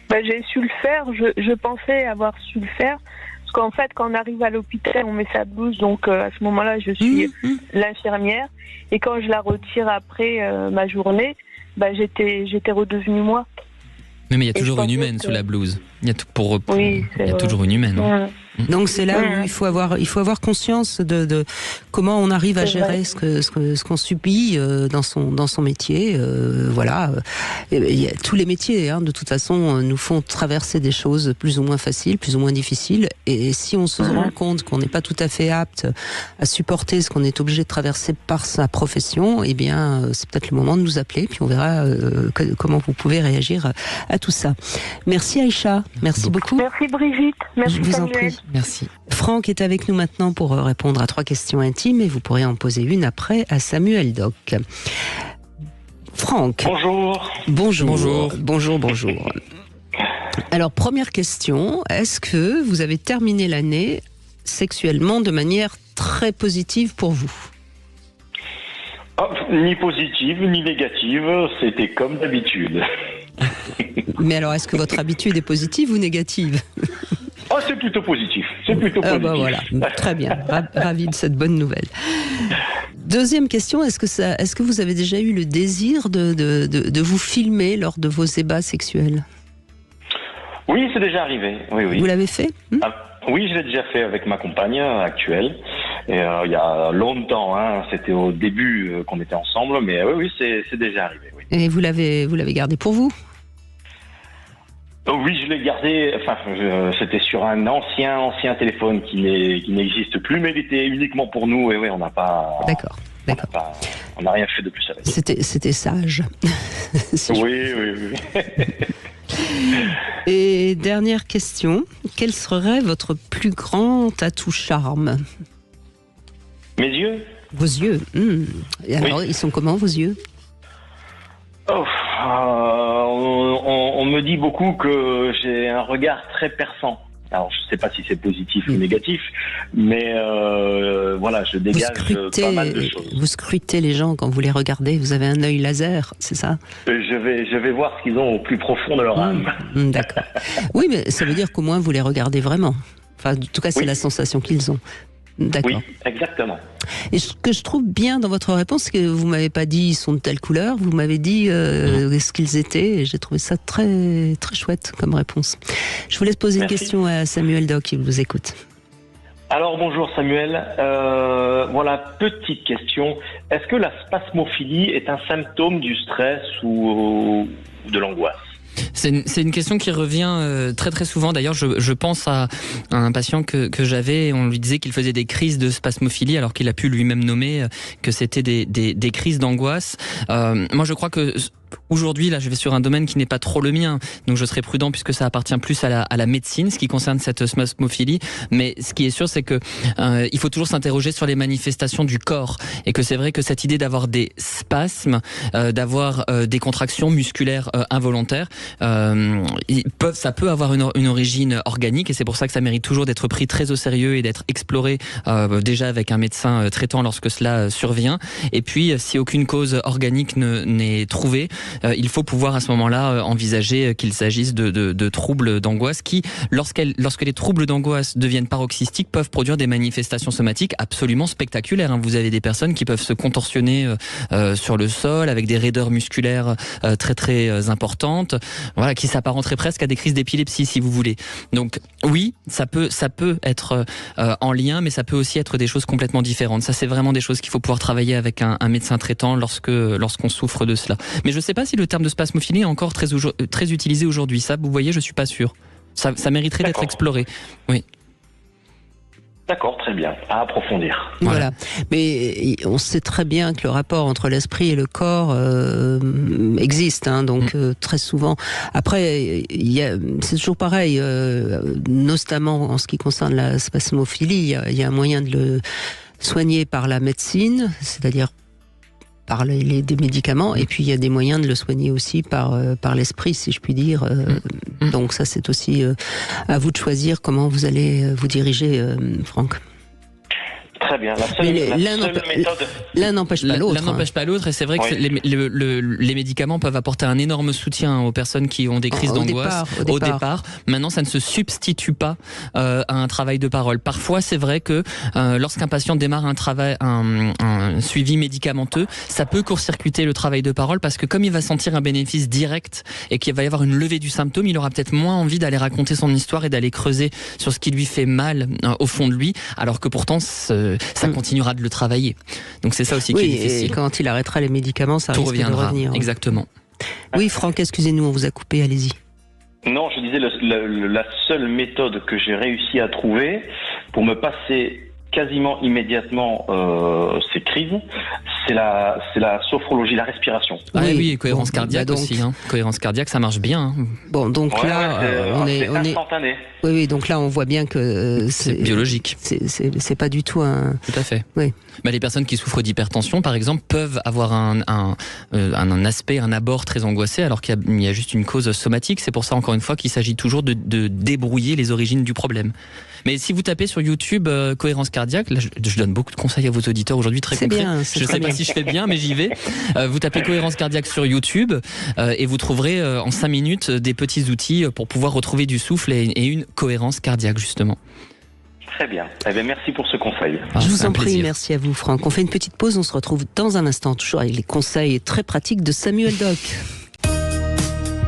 J'ai su le faire. Je pensais avoir su le faire. Parce qu'en fait, quand on arrive à l'hôpital, on met sa blouse, donc à ce moment-là, je suis l'infirmière. Et quand je la retire après ma journée, j'étais redevenue moi. Mais il y a toujours une humaine sous la blouse. Il y a toujours une humaine. Ouais. Donc c'est là où il faut avoir conscience de comment on arrive à gérer ce qu'on subit dans son métier. Voilà. Et tous les métiers, de toute façon, nous font traverser des choses plus ou moins faciles, plus ou moins difficiles. Et si on se rend compte qu'on n'est pas tout à fait apte à supporter ce qu'on est obligé de traverser par sa profession, eh bien, c'est peut-être le moment de nous appeler, puis on verra comment vous pouvez réagir à tout ça. Merci Aïcha, merci beaucoup. Merci Brigitte, merci Je vous en Samuel. prie. Merci. Franck est avec nous maintenant pour répondre à 3 questions intimes et vous pourrez en poser une après à Samuel Doc. Franck. Bonjour. Alors, première question, est-ce que vous avez terminé l'année sexuellement de manière très positive pour vous ? Ni positive, ni négative, c'était comme d'habitude. Mais alors, est-ce que votre habitude est positive ou négative ? C'est plutôt positif. Voilà, très bien. Ravi de cette bonne nouvelle. Deuxième question, est-ce que vous avez déjà eu le désir de vous filmer lors de vos ébats sexuels ? Oui, c'est déjà arrivé. Oui. Vous l'avez fait ? Oui, je l'ai déjà fait avec ma compagne actuelle. Et, il y a longtemps, c'était au début qu'on était ensemble, mais oui, c'est déjà arrivé. Oui. Et vous l'avez gardé pour vous ? Oui, je l'ai gardé. C'était sur un ancien téléphone qui n'existe plus, mais il était uniquement pour nous. Et oui, on n'a pas. D'accord. On n'a rien fait de plus avec. C'était sage. Oui. Et dernière question, quel serait votre plus grand atout charme ? Mes yeux. Vos yeux. Et alors, ils sont comment vos yeux ? On me dit beaucoup que j'ai un regard très perçant. Alors, je ne sais pas si c'est positif ou négatif, mais voilà, je dégage pas mal de choses. Vous scrutez les gens quand vous les regardez, vous avez un œil laser, c'est ça ? Je vais voir ce qu'ils ont au plus profond de leur âme. D'accord. Oui, mais ça veut dire qu'au moins vous les regardez vraiment. Enfin, en tout cas, c'est la sensation qu'ils ont. D'accord. Oui, exactement. Et ce que je trouve bien dans votre réponse, c'est que vous m'avez pas dit ils sont de telle couleur, vous m'avez dit ce qu'ils étaient, et j'ai trouvé ça très très chouette comme réponse. Je vous laisse poser une question à Samuel Doc, qui vous écoute. Alors bonjour Samuel, voilà, petite question. Est-ce que la spasmophilie est un symptôme du stress ou de l'angoisse ? C'est une question qui revient très très souvent. D'ailleurs, je pense à un patient que j'avais. On lui disait qu'il faisait des crises de spasmophilie, alors qu'il a pu lui-même nommer que c'était des crises d'angoisse. Moi, je crois que aujourd'hui, là, je vais sur un domaine qui n'est pas trop le mien, donc je serai prudent puisque ça appartient plus à la médecine, ce qui concerne cette spasmophilie. Mais ce qui est sûr, c'est que il faut toujours s'interroger sur les manifestations du corps, et que c'est vrai que cette idée d'avoir des spasmes, d'avoir des contractions musculaires involontaires, ça peut avoir une origine organique, et c'est pour ça que ça mérite toujours d'être pris très au sérieux et d'être exploré déjà avec un médecin traitant lorsque cela survient. Et puis, si aucune cause organique n'est trouvée, il faut pouvoir à ce moment-là envisager qu'il s'agisse de troubles d'angoisse qui, lorsque les troubles d'angoisse deviennent paroxystiques, peuvent produire des manifestations somatiques absolument spectaculaires. Vous avez des personnes qui peuvent se contorsionner sur le sol avec des raideurs musculaires très très importantes, voilà, qui s'apparenteraient presque à des crises d'épilepsie, si vous voulez. Donc oui, ça peut être en lien, mais ça peut aussi être des choses complètement différentes. Ça, c'est vraiment des choses qu'il faut pouvoir travailler avec un médecin traitant lorsqu'on souffre de cela. Mais je ne sais pas si le terme de spasmophilie est encore très utilisé aujourd'hui. Ça, vous voyez, je suis pas sûr. Ça mériterait d'être exploré. Oui. D'accord, très bien. À approfondir. Voilà. Mais on sait très bien que le rapport entre l'esprit et le corps existe. Donc très souvent. Après, c'est toujours pareil. Notamment en ce qui concerne la spasmophilie, il y a un moyen de le soigner par la médecine, c'est-à-dire par des médicaments, et puis il y a des moyens de le soigner aussi par l'esprit, si je puis dire. Donc ça, c'est aussi à vous de choisir comment vous allez vous diriger, Franck. Très bien. L'un n'empêche pas l'autre. L'un n'empêche pas l'autre, et c'est vrai que les médicaments peuvent apporter un énorme soutien aux personnes qui ont des crises d'angoisse au départ. Maintenant, ça ne se substitue pas à un travail de parole. Parfois, c'est vrai que lorsqu'un patient démarre un suivi médicamenteux, ça peut court-circuiter le travail de parole, parce que comme il va sentir un bénéfice direct et qu'il va y avoir une levée du symptôme, il aura peut-être moins envie d'aller raconter son histoire et d'aller creuser sur ce qui lui fait mal au fond de lui, alors que pourtant ça continuera de le travailler. Donc c'est ça aussi qui est difficile. Et quand il arrêtera les médicaments, ça risque de revenir. Exactement. Oui, Franck, excusez-nous, on vous a coupé, allez-y. Non, je disais la seule méthode que j'ai réussi à trouver pour me passer quasiment immédiatement ces crises, c'est la sophrologie, la respiration. Oui, cohérence cardiaque aussi. Cohérence cardiaque, ça marche bien. Bon, donc on est instantané. Oui, donc là on voit bien que c'est biologique. C'est pas du tout un. Tout à fait. Oui. Les personnes qui souffrent d'hypertension, par exemple, peuvent avoir un abord très angoissé, alors qu'il y a juste une cause somatique. C'est pour ça, encore une fois, qu'il s'agit toujours de débrouiller les origines du problème. Mais si vous tapez sur YouTube cohérence cardiaque, là, je donne beaucoup de conseils à vos auditeurs aujourd'hui, très concrets. Je ne sais pas si je fais bien, mais j'y vais. Vous tapez cohérence cardiaque sur YouTube et vous trouverez en 5 minutes des petits outils pour pouvoir retrouver du souffle et une cohérence cardiaque, justement. Très bien. Merci pour ce conseil. Je vous en prie, merci à vous, Franck. On fait une petite pause, on se retrouve dans un instant, toujours avec les conseils très pratiques de Samuel Doc.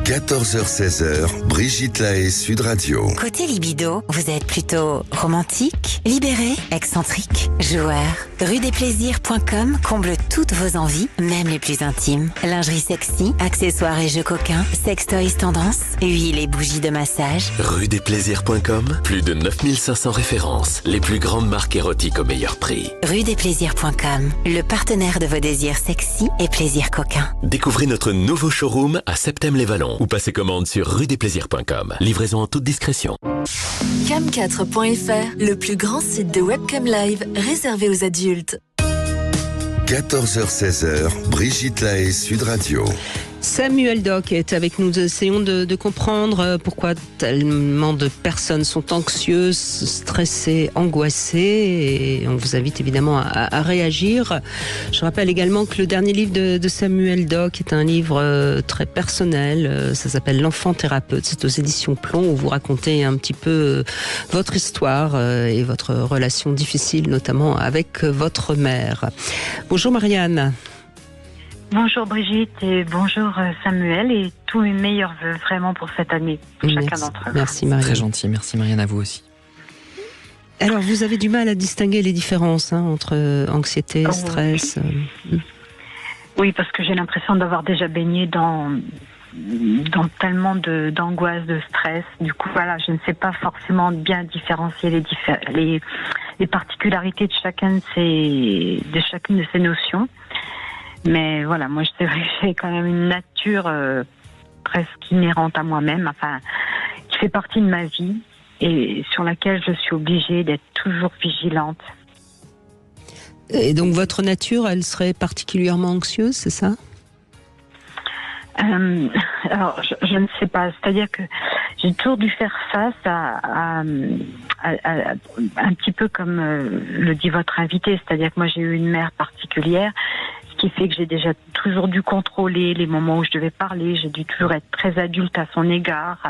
14h-16h, Brigitte Lahaie, Sud Radio. Côté libido, vous êtes plutôt romantique, libéré, excentrique, joueur. Rudesplaisirs.com comble toutes vos envies, même les plus intimes. Lingerie sexy, accessoires et jeux coquins, sextoys tendance, huile et bougies de massage. Rudesplaisirs.com, plus de 9500 références, les plus grandes marques érotiques au meilleur prix. Rudesplaisirs.com, le partenaire de vos désirs sexy et plaisirs coquins. Découvrez notre nouveau showroom à Septem-les-Vallons ou passez commande sur rudesplaisirs.com. Livraison en toute discrétion. Cam4.fr, le plus grand site de webcam live réservé aux adultes. 14h-16h, Brigitte Lahaie, Sud Radio. Samuel Doc est avec nous. Essayons de comprendre pourquoi tellement de personnes sont anxieuses, stressées, angoissées, et on vous invite évidemment à réagir. Je rappelle également que le dernier livre de Samuel Doc est un livre très personnel. Ça s'appelle L'enfant thérapeute. C'est aux éditions Plomb, où vous racontez un petit peu votre histoire et votre relation difficile, notamment avec votre mère. Bonjour Marianne. Bonjour Brigitte et bonjour Samuel, et tous mes meilleurs vœux vraiment pour cette année, pour chacun d'entre eux. Merci Marianne. Très gentil, merci Marianne, à vous aussi. Alors vous avez du mal à distinguer les différences entre anxiété, stress. Oui, parce que j'ai l'impression d'avoir déjà baigné dans tellement d'angoisse, de stress. Du coup, voilà, je ne sais pas forcément bien différencier les particularités de chacune de ces notions. Mais voilà, moi, c'est vrai que j'ai quand même une nature presque inhérente à moi-même, enfin, qui fait partie de ma vie et sur laquelle je suis obligée d'être toujours vigilante. Et donc, votre nature, elle serait particulièrement anxieuse, c'est ça ? Alors, je ne sais pas. C'est-à-dire que j'ai toujours dû faire face à un petit peu comme le dit votre invité. C'est-à-dire que moi, j'ai eu une mère particulière, ce qui fait que j'ai déjà toujours dû contrôler les moments où je devais parler, j'ai dû toujours être très adulte à son égard.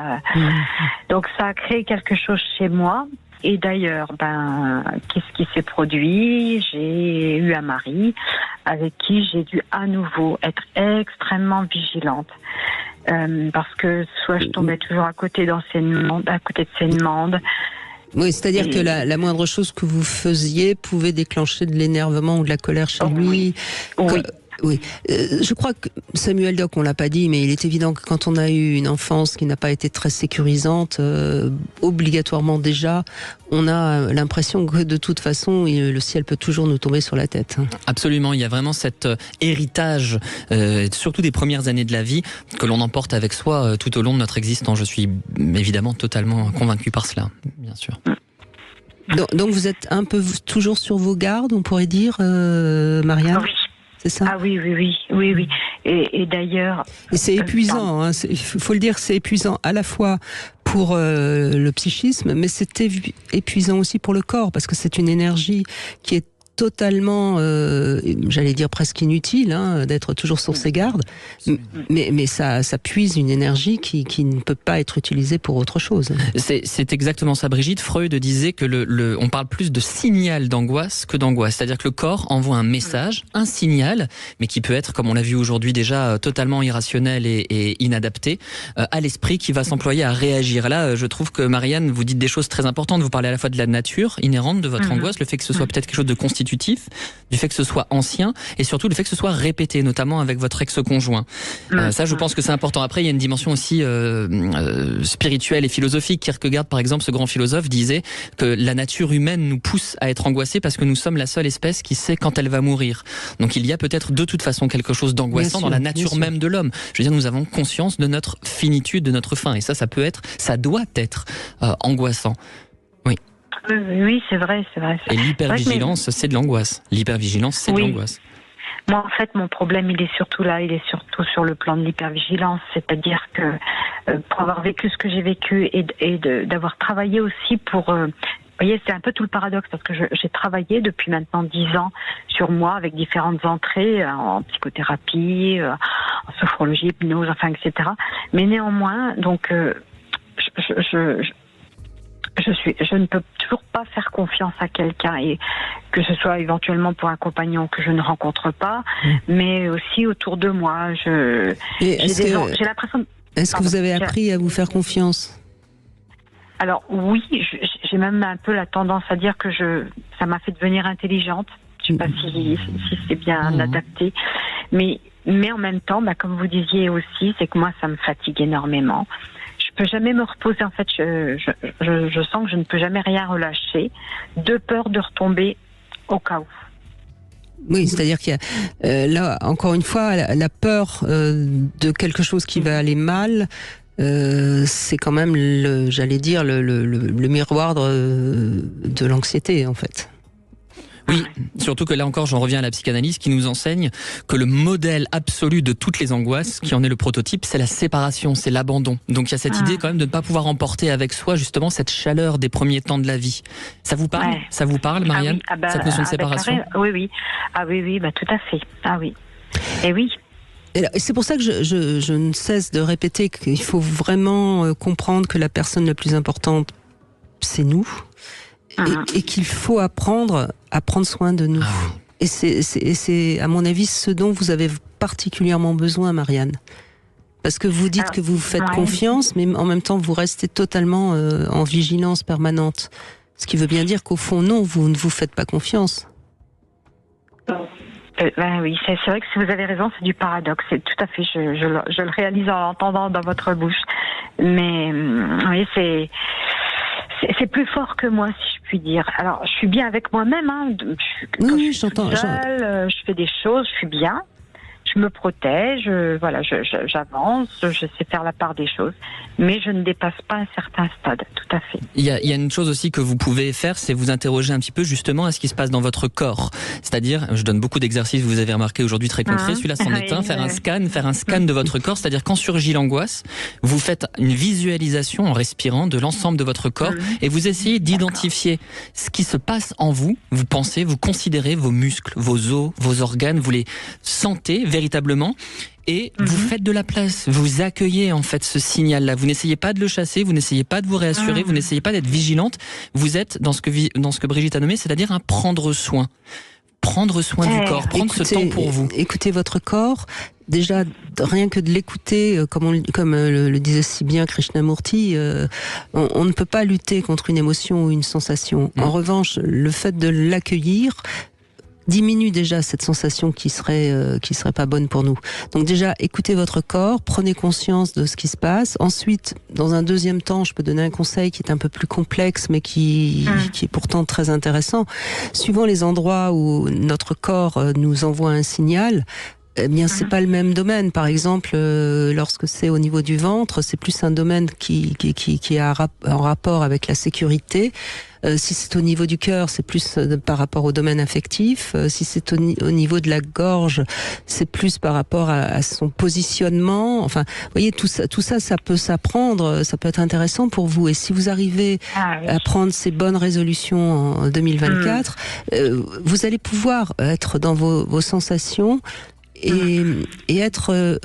Donc ça a créé quelque chose chez moi. Et d'ailleurs, qu'est-ce qui s'est produit? J'ai eu un mari avec qui j'ai dû à nouveau être extrêmement vigilante. Parce que soit je tombais toujours à côté de ses demandes. Oui, c'est-à-dire que la moindre chose que vous faisiez pouvait déclencher de l'énervement ou de la colère chez lui. Oui. Je crois que Samuel Doc, on l'a pas dit, mais il est évident que quand on a eu une enfance qui n'a pas été très sécurisante, obligatoirement déjà, on a l'impression que de toute façon, le ciel peut toujours nous tomber sur la tête. Absolument, il y a vraiment cet héritage, surtout des premières années de la vie, que l'on emporte avec soi tout au long de notre existence. Je suis évidemment totalement convaincu par cela, bien sûr. Donc vous êtes un peu toujours sur vos gardes, on pourrait dire, Marianne ? Oui. C'est ça ? Ah oui. Et d'ailleurs... Et c'est épuisant, il faut le dire, c'est épuisant à la fois pour le psychisme, mais c'est épuisant aussi pour le corps, parce que c'est une énergie qui est totalement, j'allais dire presque inutile, d'être toujours sur ses gardes, mais ça puise une énergie qui ne peut pas être utilisée pour autre chose. C'est exactement ça, Brigitte. Freud disait que on parle plus de signal d'angoisse que d'angoisse, c'est-à-dire que le corps envoie un message, un signal, mais qui peut être, comme on l'a vu aujourd'hui déjà, totalement irrationnel et inadapté, à l'esprit qui va s'employer à réagir. Là, je trouve que Marianne, vous dites des choses très importantes. Vous parlez à la fois de la nature inhérente de votre angoisse, le fait que ce soit peut-être quelque chose de constitutif, du fait que ce soit ancien et surtout le fait que ce soit répété, notamment avec votre ex-conjoint. Ça, je pense que c'est important. Après, il y a une dimension aussi spirituelle et philosophique. Kierkegaard, par exemple, ce grand philosophe, disait que la nature humaine nous pousse à être angoissés parce que nous sommes la seule espèce qui sait quand elle va mourir. Donc il y a peut-être de toute façon quelque chose d'angoissant dans la nature même de l'homme. Je veux dire, nous avons conscience de notre finitude, de notre fin. Et ça doit être angoissant. Oui. Oui, c'est vrai. Et l'hypervigilance, c'est de l'angoisse. L'hypervigilance, c'est de l'angoisse. Moi, en fait, mon problème, il est surtout sur le plan de l'hypervigilance. C'est-à-dire que pour avoir vécu ce que j'ai vécu et d'avoir travaillé aussi pour... vous voyez, c'est un peu tout le paradoxe, parce que j'ai travaillé depuis maintenant 10 ans sur moi, avec différentes entrées en psychothérapie, en sophrologie, hypnose, etc. Mais néanmoins, donc... Je ne peux toujours pas faire confiance à quelqu'un, et que ce soit éventuellement pour un compagnon que je ne rencontre pas, mais aussi autour de moi. J'ai l'impression. Est-ce que vous avez appris à vous faire confiance ? Alors oui, j'ai même un peu la tendance à dire que ça m'a fait devenir intelligente. Je ne sais pas si c'est bien adapté, mais en même temps, comme vous disiez aussi, c'est que moi ça me fatigue énormément. Je peux jamais me reposer, en fait, je sens que je ne peux jamais rien relâcher, de peur de retomber au cas où. Oui, c'est-à-dire qu'il y a, là, encore une fois, la peur de quelque chose qui va aller mal, c'est quand même, j'allais dire, le miroir de l'anxiété, en fait. Oui, surtout que là encore, j'en reviens à la psychanalyse qui nous enseigne que le modèle absolu de toutes les angoisses, qui en est le prototype, c'est la séparation, c'est l'abandon. Donc il y a cette idée quand même de ne pas pouvoir emporter avec soi justement cette chaleur des premiers temps de la vie. Ça vous parle ? Ça vous parle, Marianne ? Cette notion de séparation ? Oui. Ah oui, tout à fait. Ah oui. Et oui. Et c'est pour ça que je ne cesse de répéter qu'il faut vraiment comprendre que la personne la plus importante, c'est nous. Et qu'il faut apprendre à prendre soin de nous. Et c'est, à mon avis, ce dont vous avez particulièrement besoin, Marianne. Parce que vous dites que vous faites confiance, mais en même temps, vous restez totalement en vigilance permanente. Ce qui veut bien dire qu'au fond, non, vous ne vous faites pas confiance. Oui, c'est vrai que si vous avez raison, c'est du paradoxe. C'est tout à fait, je le réalise en l'entendant dans votre bouche. Mais oui, c'est plus fort que moi, si je puis dire. Alors, je suis bien avec moi-même. Quand je suis toute seule, je fais des choses, je suis bien. Je je me protège, voilà, j'avance, je sais faire la part des choses, mais je ne dépasse pas un certain stade, tout à fait. Il y a une chose aussi que vous pouvez faire, c'est vous interroger un petit peu justement à ce qui se passe dans votre corps. C'est-à-dire, je donne beaucoup d'exercices, vous avez remarqué aujourd'hui très concrets, celui-là c'en est un, faire un scan de votre corps, c'est-à-dire quand surgit l'angoisse, vous faites une visualisation en respirant de l'ensemble de votre corps et vous essayez d'identifier ce qui se passe en vous, vous pensez, vous considérez vos muscles, vos os, vos organes, vous les sentez véritablement. Et vous faites de la place, vous accueillez en fait ce signal-là. Vous n'essayez pas de le chasser, vous n'essayez pas de vous réassurer, vous n'essayez pas d'être vigilante. Vous êtes dans ce que Brigitte a nommé, c'est-à-dire un prendre soin. Prendre soin du corps, prendre ce temps pour vous. Écoutez votre corps. Déjà, rien que de l'écouter, comme le disait si bien Krishnamurti, on ne peut pas lutter contre une émotion ou une sensation. En revanche, le fait de l'accueillir diminue déjà cette sensation qui serait pas bonne pour nous. Donc déjà, écoutez votre corps, prenez conscience de ce qui se passe. Ensuite, dans un deuxième temps, je peux donner un conseil qui est un peu plus complexe, mais qui est pourtant très intéressant. Suivant les endroits où notre corps nous envoie un signal, eh bien, c'est pas le même domaine. Par exemple, lorsque c'est au niveau du ventre, c'est plus un domaine qui est en rapport avec la sécurité. Si c'est au niveau du cœur, c'est plus par rapport au domaine affectif. Si c'est au niveau de la gorge, c'est plus par rapport à son positionnement. Enfin, vous voyez, tout ça, ça peut s'apprendre, ça peut être intéressant pour vous. Et si vous arrivez à prendre ces bonnes résolutions en 2024, vous allez pouvoir être dans vos sensations et être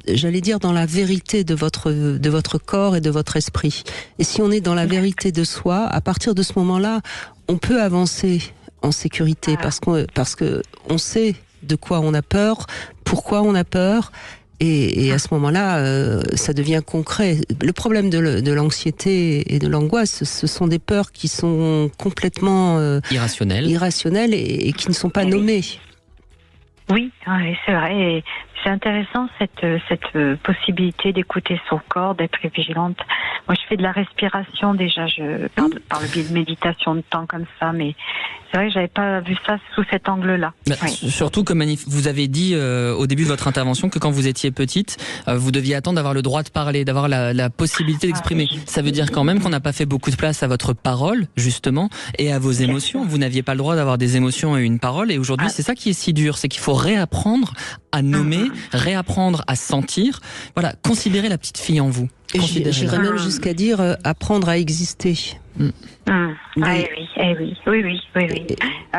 j'allais dire dans la vérité de votre corps et de votre esprit. Et si on est dans la vérité de soi, à partir de ce moment-là, on peut avancer en sécurité parce que on sait de quoi on a peur, pourquoi on a peur. Et à ce moment-là, ça devient concret. Le problème de l'anxiété et de l'angoisse, ce sont des peurs qui sont complètement irrationnelles et qui ne sont pas nommées. Oui, c'est vrai. Et c'est intéressant cette possibilité d'écouter son corps, d'être vigilante. Moi, je fais de la respiration déjà, par le biais de méditation de temps comme ça, mais c'est vrai que j'avais pas vu ça sous cet angle-là. Surtout que vous avez dit au début de votre intervention que quand vous étiez petite, vous deviez attendre d'avoir le droit de parler, d'avoir la possibilité d'exprimer. Ça veut dire quand même qu'on n'a pas fait beaucoup de place à votre parole, justement, et à vos émotions. Vous n'aviez pas le droit d'avoir des émotions et une parole, et aujourd'hui, c'est ça qui est si dur, c'est qu'il faut réapprendre à nommer, réapprendre à sentir. Voilà, considérez la petite fille en vous. Et j'irais même jusqu'à dire apprendre à exister. Oui. Ah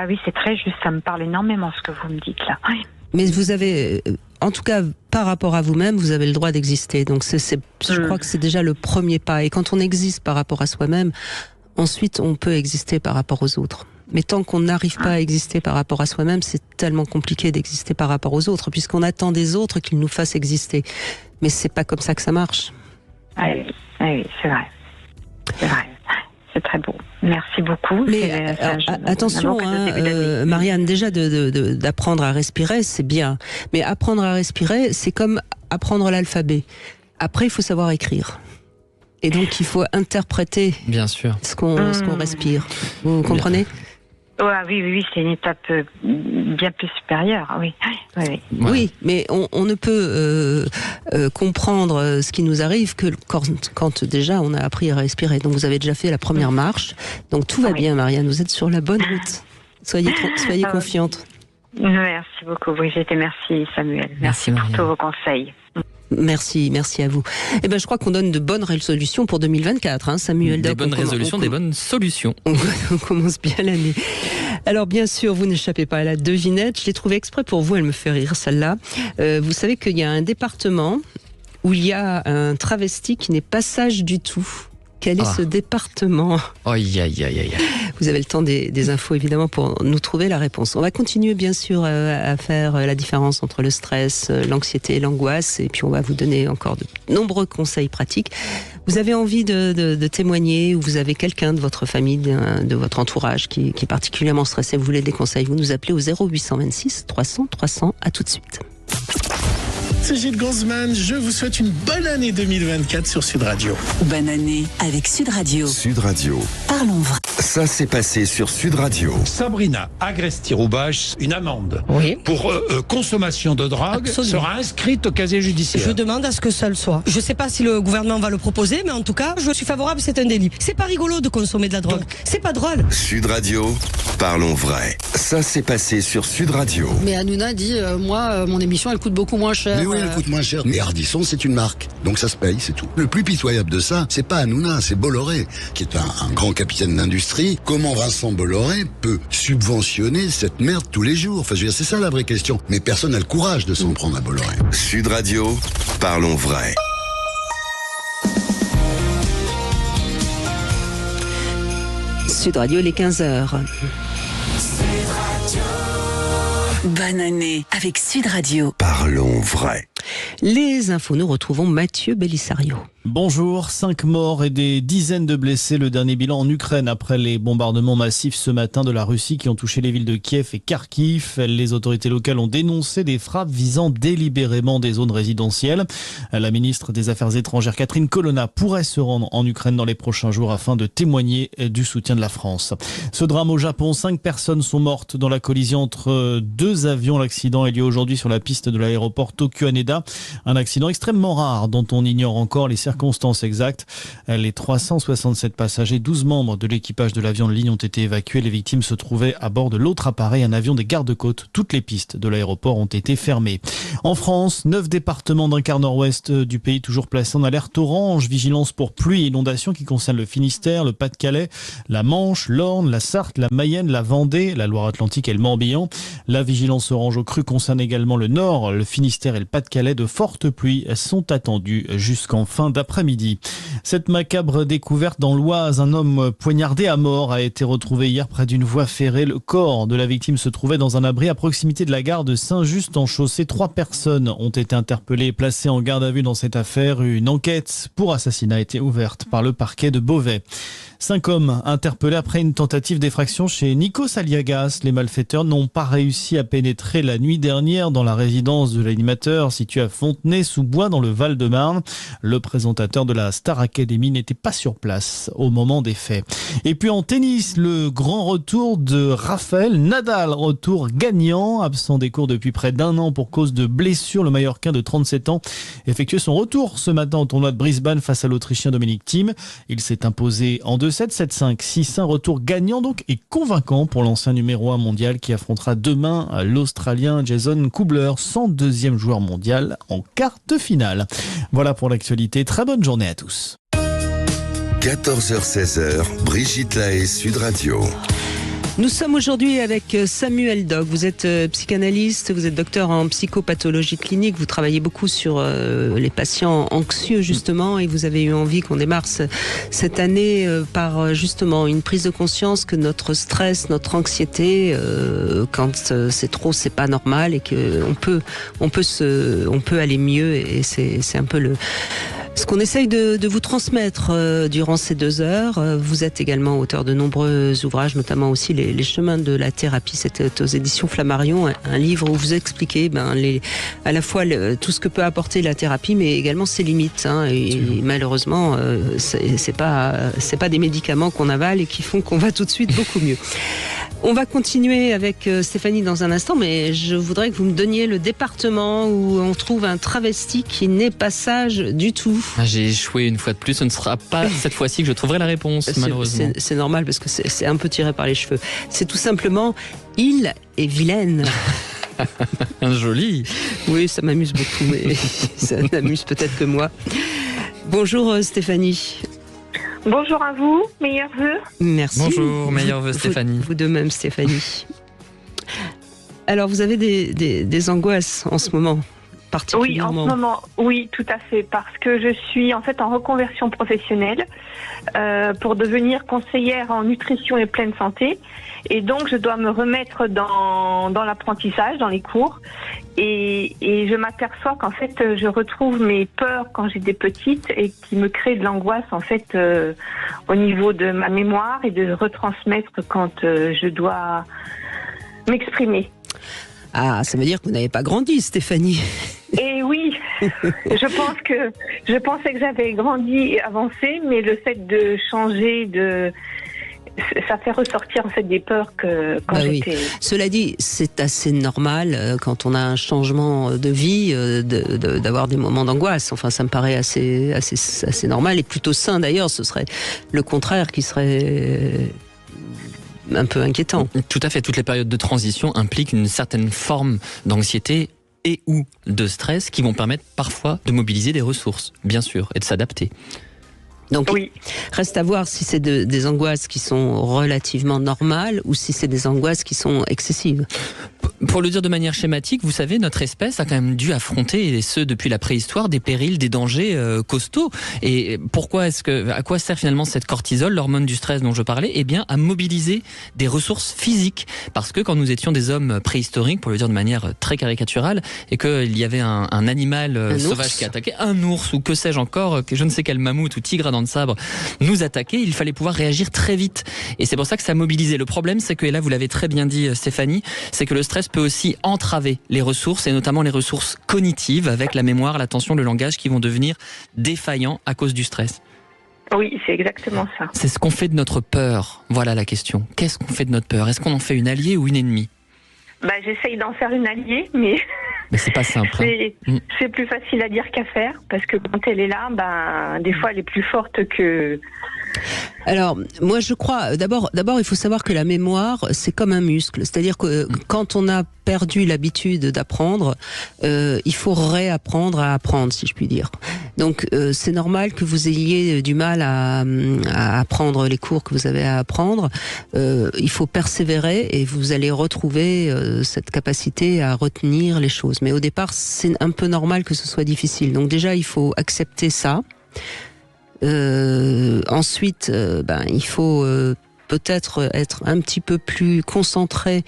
oui, c'est très juste, ça me parle énormément ce que vous me dites là. Oui. Mais vous avez, en tout cas, par rapport à vous-même, vous avez le droit d'exister. Donc je crois que c'est déjà le premier pas. Et quand on existe par rapport à soi-même, ensuite on peut exister par rapport aux autres. Mais tant qu'on n'arrive pas à exister par rapport à soi-même, c'est tellement compliqué d'exister par rapport aux autres, puisqu'on attend des autres qu'ils nous fassent exister. Mais c'est pas comme ça que ça marche. Oui, c'est vrai. C'est vrai. C'est très beau. Merci beaucoup. Mais attention, Marianne, déjà d'apprendre à respirer, c'est bien. Mais apprendre à respirer, c'est comme apprendre l'alphabet. Après, il faut savoir écrire. Et donc, il faut interpréter bien sûr ce qu'on respire. Vous comprenez ? Oui, c'est une étape bien plus supérieure. Oui, mais on ne peut comprendre ce qui nous arrive que quand déjà on a appris à respirer. Donc vous avez déjà fait la première marche. Donc tout va bien, Marianne. Vous êtes sur la bonne route. Soyez confiante. Merci beaucoup, Brigitte, et merci Samuel. Merci pour tous vos conseils. Merci à vous. Eh ben, je crois qu'on donne de bonnes résolutions pour 2024, Samuel. Des bonnes résolutions, des bonnes solutions. On commence bien l'année. Alors, bien sûr, vous n'échappez pas à la devinette. Je l'ai trouvée exprès pour vous, elle me fait rire, celle-là. Vous savez qu'il y a un département où il y a un travesti qui n'est pas sage du tout. Quel est ce département ? Vous avez le temps des infos, évidemment, pour nous trouver la réponse. On va continuer, bien sûr, à faire la différence entre le stress, l'anxiété et l'angoisse. Et puis, on va vous donner encore de nombreux conseils pratiques. Vous avez envie de témoigner, ou vous avez quelqu'un de votre famille, de votre entourage qui est particulièrement stressé, vous voulez des conseils, vous nous appelez au 0826 300 300. À tout de suite. c'est Gilles Gonzman. Je vous souhaite une bonne année 2024 sur Sud Radio. Bonne année avec Sud Radio. Sud Radio. Parlons vrai. Ça s'est passé sur Sud Radio. Sabrina Agresti-Roubache, une amende pour consommation de drogue sera inscrite au casier judiciaire. Je demande à ce que ça le soit. Je ne sais pas si le gouvernement va le proposer, mais en tout cas, je suis favorable, c'est un délit. C'est pas rigolo de consommer de la drogue. C'est pas drôle. Sud Radio, parlons vrai. Ça s'est passé sur Sud Radio. Mais Hanouna dit, moi, mon émission, elle coûte beaucoup moins cher. Mais oui, elle coûte moins cher. Mais Ardisson, c'est une marque. Donc ça se paye, c'est tout. Le plus pitoyable de ça, c'est pas Hanouna, c'est Bolloré, qui est un grand capitaine d'industrie. Comment Vincent Bolloré peut subventionner cette merde tous les jours? Enfin, je veux dire, c'est ça la vraie question. Mais personne n'a le courage de s'en prendre à Bolloré. Sud Radio, parlons vrai. Sud Radio, les 15h. Bonne année avec Sud Radio. Parlons vrai. Les infos, nous retrouvons Mathieu Bellisario. Bonjour, 5 morts et des dizaines de blessés. Le dernier bilan en Ukraine après les bombardements massifs ce matin de la Russie qui ont touché les villes de Kiev et Kharkiv. Les autorités locales ont dénoncé des frappes visant délibérément des zones résidentielles. La ministre des Affaires étrangères Catherine Colonna pourrait se rendre en Ukraine dans les prochains jours afin de témoigner du soutien de la France. Ce drame au Japon, 5 personnes sont mortes dans la collision entre 2 avions. L'accident a lieu aujourd'hui sur la piste de l'aéroport Tokyo-Haneda. Un accident extrêmement rare dont on ignore encore les circonstances exactes. Les 367 passagers, 12 membres de l'équipage de l'avion de ligne ont été évacués. Les victimes se trouvaient à bord de l'autre appareil, un avion des gardes-côtes. Toutes les pistes de l'aéroport ont été fermées. En France, 9 départements d'un quart nord-ouest du pays toujours placés en alerte orange. Vigilance pour pluie et inondations qui concernent le Finistère, le Pas-de-Calais, la Manche, l'Orne, la Sarthe, la Mayenne, la Vendée, la Loire-Atlantique et le Morbihan. La vigilance orange au cru concerne également le Nord, le Finistère et le Pas-de-Calais. De fortes pluies sont attendues jusqu'en fin d'après-midi. Cette macabre découverte dans l'Oise, un homme poignardé à mort a été retrouvé hier près d'une voie ferrée. Le corps de la victime se trouvait dans un abri à proximité de la gare de Saint-Just-en-Chaussée. 3 personnes ont été interpellées et placées en garde à vue dans cette affaire. Une enquête pour assassinat a été ouverte par le parquet de Beauvais. 5 hommes interpellés après une tentative d'effraction chez Nikos Aliagas. Les malfaiteurs n'ont pas réussi à pénétrer la nuit dernière dans la résidence de l'animateur située à Fontenay-sous-Bois dans le Val-de-Marne. Le présentateur de la Star Academy n'était pas sur place au moment des faits. Et puis en tennis, le grand retour de Rafael Nadal, retour gagnant, absent des cours depuis près d'1 an pour cause de blessure. Le Mallorquin de 37 ans effectuait son retour ce matin au tournoi de Brisbane face à l'Autrichien Dominic Thiem. Il s'est imposé en 2-7, 7-5, 6-1, retour gagnant donc et convaincant pour l'ancien numéro 1 mondial qui affrontera demain l'Australien Jason Kubler, 102e joueur mondial en quart de finale. Voilà pour l'actualité, très bonne journée à tous. 14h-16h, Brigitte Lahaie, Sud Radio. Nous sommes aujourd'hui avec Samuel Doc. Vous êtes psychanalyste, vous êtes docteur en psychopathologie clinique, vous travaillez beaucoup sur les patients anxieux justement et vous avez eu envie qu'on démarre cette année par justement une prise de conscience que notre stress, notre anxiété, quand c'est trop, c'est pas normal et qu'on peut aller mieux et c'est un peu ce qu'on essaye de vous transmettre durant ces 2 heures. Vous êtes également auteur de nombreux ouvrages, notamment aussi les chemins de la thérapie. C'était aux éditions Flammarion, un livre où vous expliquez à la fois tout ce que peut apporter la thérapie, mais également ses limites. Et malheureusement, c'est pas des médicaments qu'on avale et qui font qu'on va tout de suite beaucoup mieux. On va continuer avec Stéphanie dans un instant, mais je voudrais que vous me donniez le département où on trouve un travesti qui n'est pas sage du tout. J'ai échoué une fois de plus, ce ne sera pas cette fois-ci que je trouverai la réponse, malheureusement. C'est normal parce que c'est un peu tiré par les cheveux. C'est tout simplement « Il est vilaine ». Joli. Oui, ça m'amuse beaucoup, mais ça n'amuse peut-être que moi. Bonjour Stéphanie. Bonjour à vous, meilleurs vœux. Merci. Bonjour, meilleurs vœux Stéphanie. Vous de même Stéphanie. Alors vous avez des angoisses en ce moment particulièrement? Oui, en ce moment, oui, tout à fait, parce que je suis en fait en reconversion professionnelle pour devenir conseillère en nutrition et pleine santé. Et donc, je dois me remettre dans l'apprentissage, dans les cours. Et je m'aperçois qu'en fait, je retrouve mes peurs quand j'étais petite et qui me créent de l'angoisse, en fait, au niveau de ma mémoire et de retransmettre quand je dois m'exprimer. Ah, ça veut dire que vous n'avez pas grandi, Stéphanie. Et oui, Je pensais que j'avais grandi et avancé, mais le fait de changer ça fait ressortir en fait des peurs que quand j'étais. Oui. Cela dit, c'est assez normal quand on a un changement de vie d'avoir des moments d'angoisse. Enfin, ça me paraît assez normal et plutôt sain d'ailleurs. Ce serait le contraire qui serait un peu inquiétant. Tout à fait. Toutes les périodes de transition impliquent une certaine forme d'anxiété et ou de stress qui vont permettre parfois de mobiliser des ressources, bien sûr, et de s'adapter. Donc, reste à voir si c'est des angoisses qui sont relativement normales ou si c'est des angoisses qui sont excessives. Pour le dire de manière schématique, vous savez, notre espèce a quand même dû affronter, et ce depuis la préhistoire, des périls, des dangers costauds. Et à quoi sert finalement cette cortisol, l'hormone du stress dont je parlais? Eh bien, à mobiliser des ressources physiques. Parce que quand nous étions des hommes préhistoriques, pour le dire de manière très caricaturale, et qu'il y avait un animal sauvage qui attaquait, un ours ou que sais-je encore, que je ne sais quel mammouth ou tigre à dents de sabre nous attaquait, il fallait pouvoir réagir très vite. Et c'est pour ça que ça mobilisait. Le problème, c'est que, et là vous l'avez très bien dit Stéphanie, c'est que le stress peut aussi entraver les ressources, et notamment les ressources cognitives, avec la mémoire, l'attention, le langage, qui vont devenir défaillants à cause du stress. Oui, c'est exactement ça. C'est ce qu'on fait de notre peur. Voilà la question. Qu'est-ce qu'on fait de notre peur? Est-ce qu'on en fait une alliée ou une ennemie? J'essaye d'en faire une alliée, mais c'est pas simple. C'est plus facile à dire qu'à faire, parce que quand elle est là, des fois elle est plus forte que... Alors, moi je crois, d'abord il faut savoir que la mémoire, c'est comme un muscle. C'est-à-dire que quand on a perdu l'habitude d'apprendre, il faut réapprendre à apprendre, si je puis dire. Donc c'est normal que vous ayez du mal à apprendre les cours que vous avez à apprendre. Il faut persévérer et vous allez retrouver cette capacité à retenir les choses. Mais au départ, c'est un peu normal que ce soit difficile. Donc déjà, il faut accepter ça. Ensuite, il faut peut-être être un petit peu plus concentré,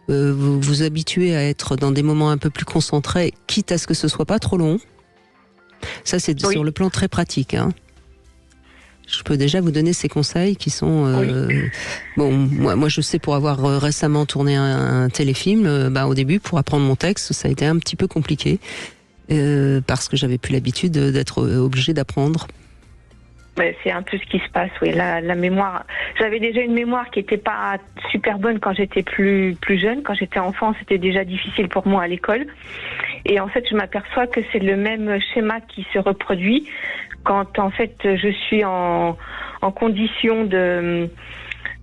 vous habituer à être dans des moments un peu plus concentrés, quitte à ce que ce soit pas trop long. Ça, c'est sur le plan très pratique. Je peux déjà vous donner ces conseils qui sont... moi je sais, pour avoir récemment tourné un téléfilm, au début, pour apprendre mon texte, ça a été un petit peu compliqué, parce que j'avais plus l'habitude d'être obligée d'apprendre. C'est un peu ce qui se passe, oui. La mémoire. J'avais déjà une mémoire qui était pas super bonne quand j'étais plus jeune. Quand j'étais enfant, c'était déjà difficile pour moi à l'école. Et en fait, je m'aperçois que c'est le même schéma qui se reproduit quand en fait je suis en condition des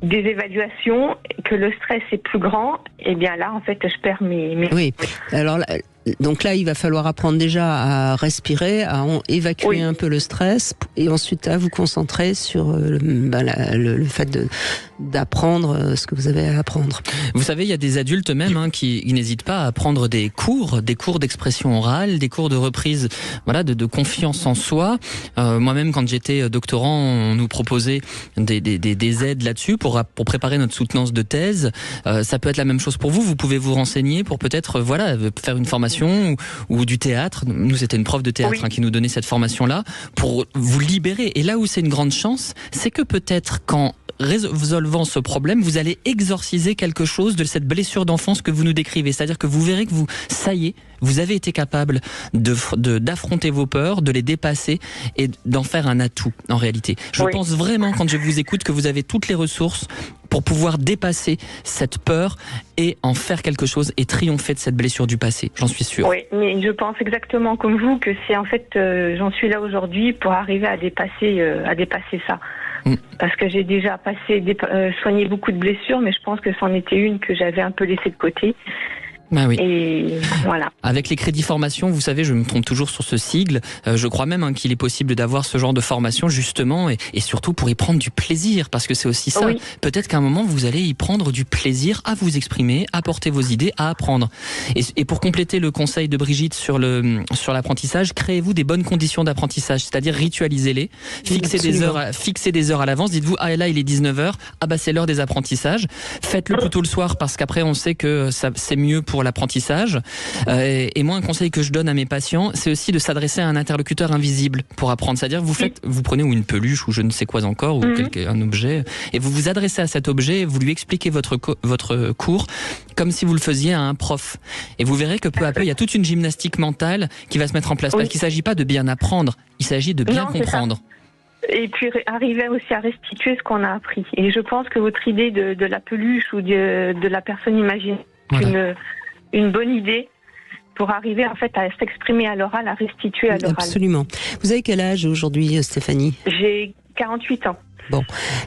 évaluations, que le stress est plus grand. Et bien là, en fait, je perds mes... Oui. Alors là, donc là, il va falloir apprendre déjà à respirer, à évacuer un peu le stress, et ensuite à vous concentrer sur le fait d'apprendre ce que vous avez à apprendre. Vous savez, il y a des adultes même qui n'hésitent pas à prendre des cours d'expression orale, des cours de reprise, de confiance en soi. Moi-même, quand j'étais doctorant, on nous proposait des aides là-dessus pour préparer notre soutenance de thèse. Ça peut être la même chose pour vous. Vous pouvez vous renseigner pour peut-être faire une formation ou du théâtre. Nous, c'était une prof de théâtre qui nous donnait cette formation-là pour vous libérer. Et là où c'est une grande chance, c'est que peut-être qu'en résolvant ce problème, vous allez exorciser quelque chose de cette blessure d'enfance que vous nous décrivez. C'est-à-dire que vous verrez que ça y est, vous avez été capable d'affronter vos peurs, de les dépasser et d'en faire un atout, en réalité. Je pense vraiment, quand je vous écoute, que vous avez toutes les ressources pour pouvoir dépasser cette peur et en faire quelque chose et triompher de cette blessure du passé. J'en suis sûr. Oui, mais je pense exactement comme vous que c'est en fait, j'en suis là aujourd'hui pour arriver à dépasser ça. Parce que j'ai déjà soigné beaucoup de blessures, mais je pense que c'en était une que j'avais un peu laissée de côté. Oui. Et voilà. Avec les crédits formation, vous savez, je me trompe toujours sur ce sigle. Je crois même qu'il est possible d'avoir ce genre de formation justement, et surtout pour y prendre du plaisir, parce que c'est aussi ça. Peut-être qu'à un moment vous allez y prendre du plaisir à vous exprimer, à porter vos idées, à apprendre. Et pour compléter le conseil de Brigitte sur l'apprentissage, créez-vous des bonnes conditions d'apprentissage, c'est-à-dire ritualisez-les, fixez des heures à l'avance. Dites-vous, là il est 19h, c'est l'heure des apprentissages. Faites-le plutôt le soir, parce qu'après on sait que c'est mieux pour pour l'apprentissage. Et moi, un conseil que je donne à mes patients, c'est aussi de s'adresser à un interlocuteur invisible pour apprendre. C'est-à-dire, vous prenez une peluche ou je ne sais quoi encore, ou un objet, et vous vous adressez à cet objet, vous lui expliquez votre cours comme si vous le faisiez à un prof. Et vous verrez que peu à peu, il y a toute une gymnastique mentale qui va se mettre en place. Parce qu'il ne s'agit pas de bien apprendre, il s'agit de bien comprendre. Et puis arriver aussi à restituer ce qu'on a appris. Et je pense que votre idée de la peluche ou de la personne imaginaire, c'est une bonne idée pour arriver en fait à s'exprimer à l'oral, à restituer à l'oral. Absolument. Vous avez quel âge aujourd'hui, Stéphanie ? J'ai 48 ans. Bon,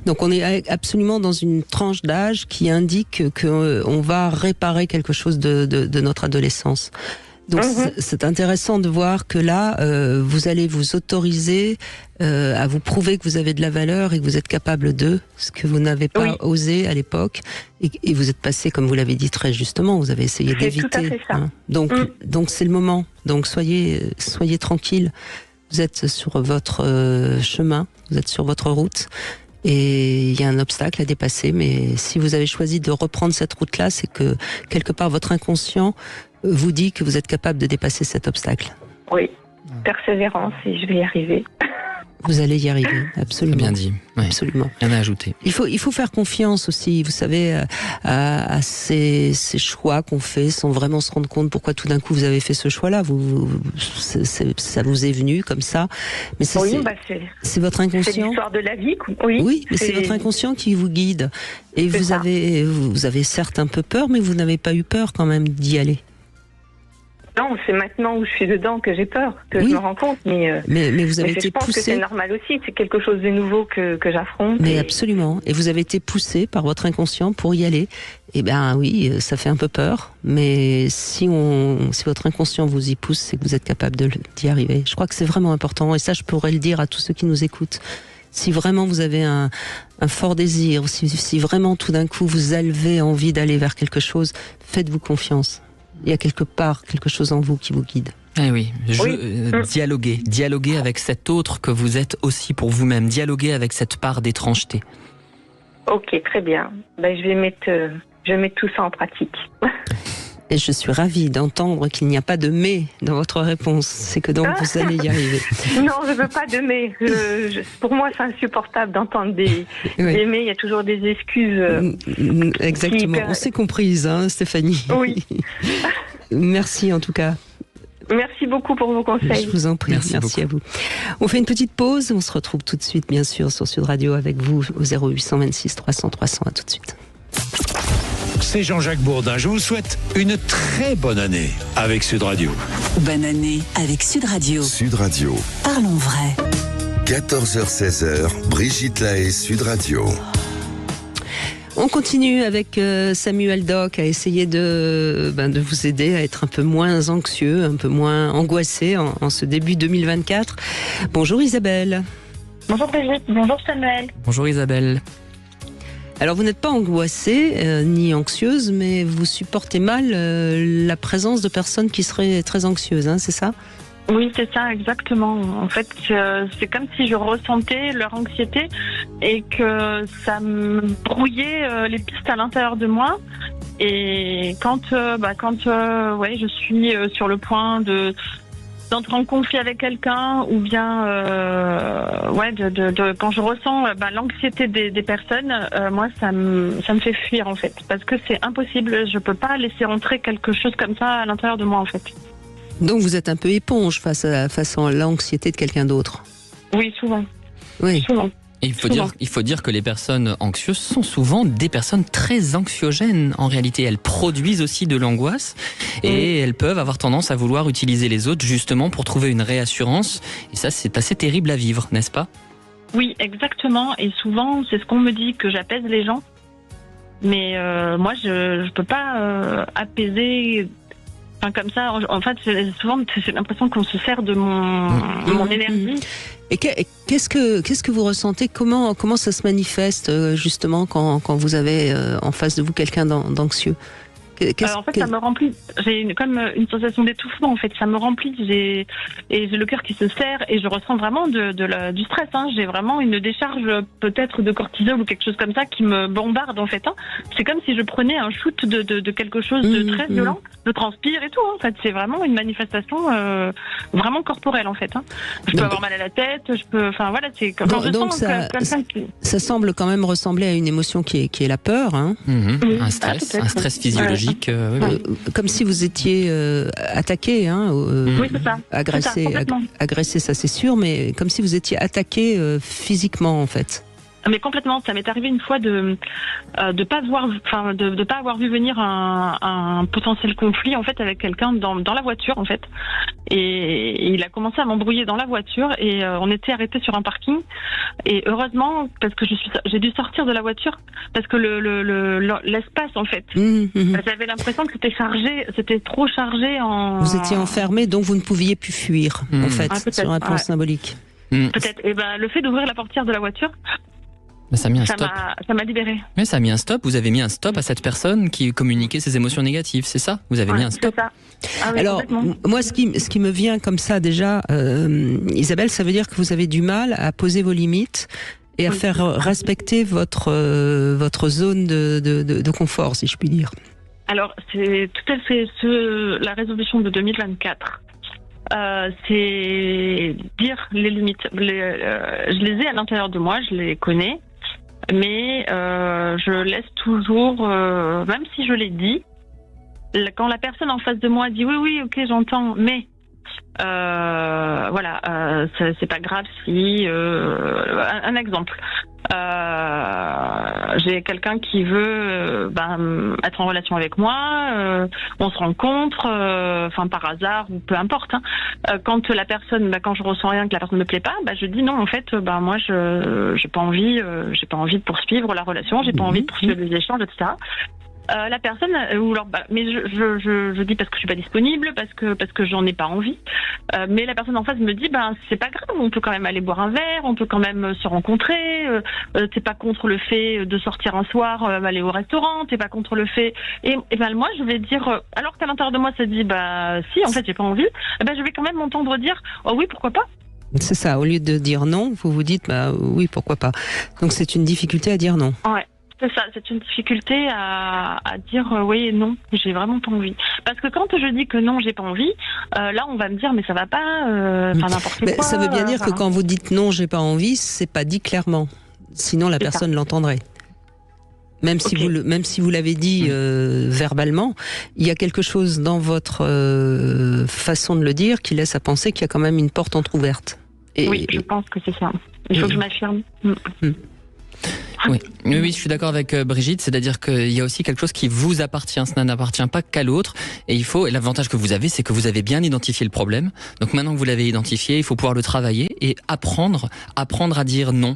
donc on est absolument dans une tranche d'âge qui indique qu'on va réparer quelque chose de notre adolescence. Donc c'est intéressant de voir que là, vous allez vous autoriser à vous prouver que vous avez de la valeur et que vous êtes capable de ce que vous n'avez pas osé à l'époque. Et vous êtes passé, comme vous l'avez dit très justement, vous avez essayé d'éviter. Tout à fait ça. Donc c'est le moment. Donc soyez tranquille. Vous êtes sur votre chemin, vous êtes sur votre route. Et il y a un obstacle à dépasser. Mais si vous avez choisi de reprendre cette route-là, c'est que quelque part votre inconscient vous dit que vous êtes capable de dépasser cet obstacle. Oui, persévérance et je vais y arriver. Vous allez y arriver, absolument. Bien dit, ouais. Absolument. Rien à ajouter. Il faut faire confiance aussi, vous savez, à ces choix qu'on fait sans vraiment se rendre compte pourquoi tout d'un coup vous avez fait ce choix-là. Ça vous est venu comme ça. Mais c'est votre inconscient. C'est l'histoire de la vie. Oui, mais c'est votre inconscient qui vous guide. Et vous avez certes un peu peur, mais vous n'avez pas eu peur quand même d'y aller. Non, c'est maintenant où je suis dedans que j'ai peur, que je me rends compte. Mais vous avez été poussé. Je pense que c'est normal aussi, c'est quelque chose de nouveau que j'affronte. Mais absolument. Et vous avez été poussé par votre inconscient pour y aller. Eh bien oui, ça fait un peu peur. Mais si votre inconscient vous y pousse, c'est que vous êtes capable d'y arriver. Je crois que c'est vraiment important. Et ça, je pourrais le dire à tous ceux qui nous écoutent. Si vraiment vous avez un fort désir, si vraiment tout d'un coup vous avez envie d'aller vers quelque chose, faites-vous confiance. Il y a quelque part quelque chose en vous qui vous guide. Eh oui, dialoguer avec cet autre que vous êtes aussi pour vous-même, dialoguer avec cette part d'étrangeté. Ok, très bien. Je vais mettre tout ça en pratique. Et je suis ravie d'entendre qu'il n'y a pas de mais dans votre réponse. C'est que donc vous allez y arriver. Non, je veux pas de mais. Pour moi, c'est insupportable d'entendre des mais. Il y a toujours des excuses. Exactement. On s'est comprise, hein, Stéphanie. Oui. Merci en tout cas. Merci beaucoup pour vos conseils. Je vous en prie. Merci à vous. On fait une petite pause. On se retrouve tout de suite, bien sûr, sur Sud Radio avec vous au 0826 300 300. À tout de suite. C'est Jean-Jacques Bourdin. Je vous souhaite une très bonne année avec Sud Radio. Bonne année avec Sud Radio. Sud Radio. Parlons vrai. 14h-16h, Brigitte Lahaie, Sud Radio. On continue avec Samuel Doc à essayer de vous aider à être un peu moins anxieux, un peu moins angoissé en ce début 2024. Bonjour Isabelle. Bonjour Brigitte, bonjour Samuel. Bonjour Isabelle. Alors vous n'êtes pas angoissée ni anxieuse, mais vous supportez mal la présence de personnes qui seraient très anxieuses, hein, c'est ça ? Oui, c'est ça, exactement. En fait, c'est comme si je ressentais leur anxiété et que ça me brouillait les pistes à l'intérieur de moi. Et quand je suis sur le point d'entrer en conflit avec quelqu'un ou bien quand je ressens l'anxiété des personnes, moi ça me fait fuir en fait, parce que c'est impossible, je peux pas laisser rentrer quelque chose comme ça à l'intérieur de moi en fait. Donc vous êtes un peu éponge face à l'anxiété de quelqu'un d'autre. Oui, souvent. Oui. Souvent. Et il faut dire que les personnes anxieuses sont souvent des personnes très anxiogènes. En réalité, elles produisent aussi de l'angoisse et elles peuvent avoir tendance à vouloir utiliser les autres justement pour trouver une réassurance. Et ça, c'est assez terrible à vivre, n'est-ce pas ? Oui, exactement. Et souvent, c'est ce qu'on me dit, que j'apaise les gens. Mais moi, je peux pas apaiser... comme ça, en fait, souvent, c'est l'impression qu'on se sert de mon énergie. Et qu'est-ce que vous ressentez ? Comment ça se manifeste justement quand vous avez en face de vous quelqu'un d'anxieux ? En fait, ça me remplit. J'ai comme une sensation d'étouffement. En fait, ça me remplit. J'ai le cœur qui se serre et je ressens vraiment du stress. Hein. J'ai vraiment une décharge peut-être de cortisol ou quelque chose comme ça qui me bombarde en fait. Hein. C'est comme si je prenais un shoot de quelque chose de très violent. Je transpire et tout. En fait, c'est vraiment une manifestation vraiment corporelle en fait. Hein. Je peux avoir mal à la tête. Enfin voilà, c'est quand je sens ça semble quand même ressembler à une émotion qui est la peur. Hein. Un stress physiologique. Comme si vous étiez attaqué, hein, oui, c'est ça. Agressé, ça c'est sûr, mais comme si vous étiez attaqué physiquement en fait. Mais complètement, ça m'est arrivé une fois de pas avoir vu venir un potentiel conflit en fait avec quelqu'un dans la voiture en fait. Et il a commencé à m'embrouiller dans la voiture et on était arrêtés sur un parking. Et heureusement, parce que j'ai dû sortir de la voiture parce que l'espace en fait. J'avais l'impression que c'était trop chargé en. Vous étiez enfermé, donc vous ne pouviez plus fuir en fait sur un plan symbolique. Peut-être. Et le fait d'ouvrir la portière de la voiture. Ça a mis un stop. Ça m'a libéré. Mais ça a mis un stop. Vous avez mis un stop à cette personne qui communiquait ses émotions négatives, c'est ça? Vous avez mis un stop. C'est ça. Oui, alors, moi, ce qui me vient comme ça déjà, Isabelle, ça veut dire que vous avez du mal à poser vos limites et à faire respecter votre zone de confort, si je puis dire. Alors, c'est tout à fait la résolution de 2024. C'est dire les limites. Je les ai à l'intérieur de moi, je les connais. Mais je laisse toujours, même si je l'ai dit, quand la personne en face de moi dit oui, ok, j'entends, mais c'est pas grave si. Un exemple. J'ai quelqu'un qui veut être en relation avec moi, on se rencontre, par hasard ou peu importe. Hein. Quand la personne, quand je ressens rien, que la personne ne me plaît pas, je dis non. En fait, moi, j'ai pas envie de poursuivre la relation, j'ai pas envie de poursuivre les échanges, etc. La personne, mais je dis parce que je suis pas disponible, parce que j'en ai pas envie. Mais la personne en face me dit, c'est pas grave, on peut quand même aller boire un verre, on peut quand même se rencontrer. T'es pas contre le fait de sortir un soir, aller au restaurant, t'es pas contre le fait. Et moi, je vais dire, alors qu'à l'intérieur de moi, ça dit, si, en fait, j'ai pas envie. Je vais quand même m'entendre dire, oh oui, pourquoi pas. C'est ça. Au lieu de dire non, vous vous dites, oui, pourquoi pas. Donc c'est une difficulté à dire non. Ouais. C'est ça, c'est une difficulté à dire oui et non, j'ai vraiment pas envie. Parce que quand je dis que non, j'ai pas envie, là on va me dire mais ça va pas, n'importe quoi. Ça veut bien dire que quand vous dites non, j'ai pas envie, c'est pas dit clairement. Sinon la personne l'entendrait. Même si vous l'avez dit verbalement, il y a quelque chose dans votre façon de le dire qui laisse à penser qu'il y a quand même une porte entrouverte. Oui, je pense que c'est ça. Il faut que je m'affirme. Oui, je suis d'accord avec Brigitte, c'est-à-dire qu'il y a aussi quelque chose qui vous appartient, ça n'appartient pas qu'à l'autre, et l'avantage que vous avez, c'est que vous avez bien identifié le problème, donc maintenant que vous l'avez identifié, il faut pouvoir le travailler et apprendre à dire non,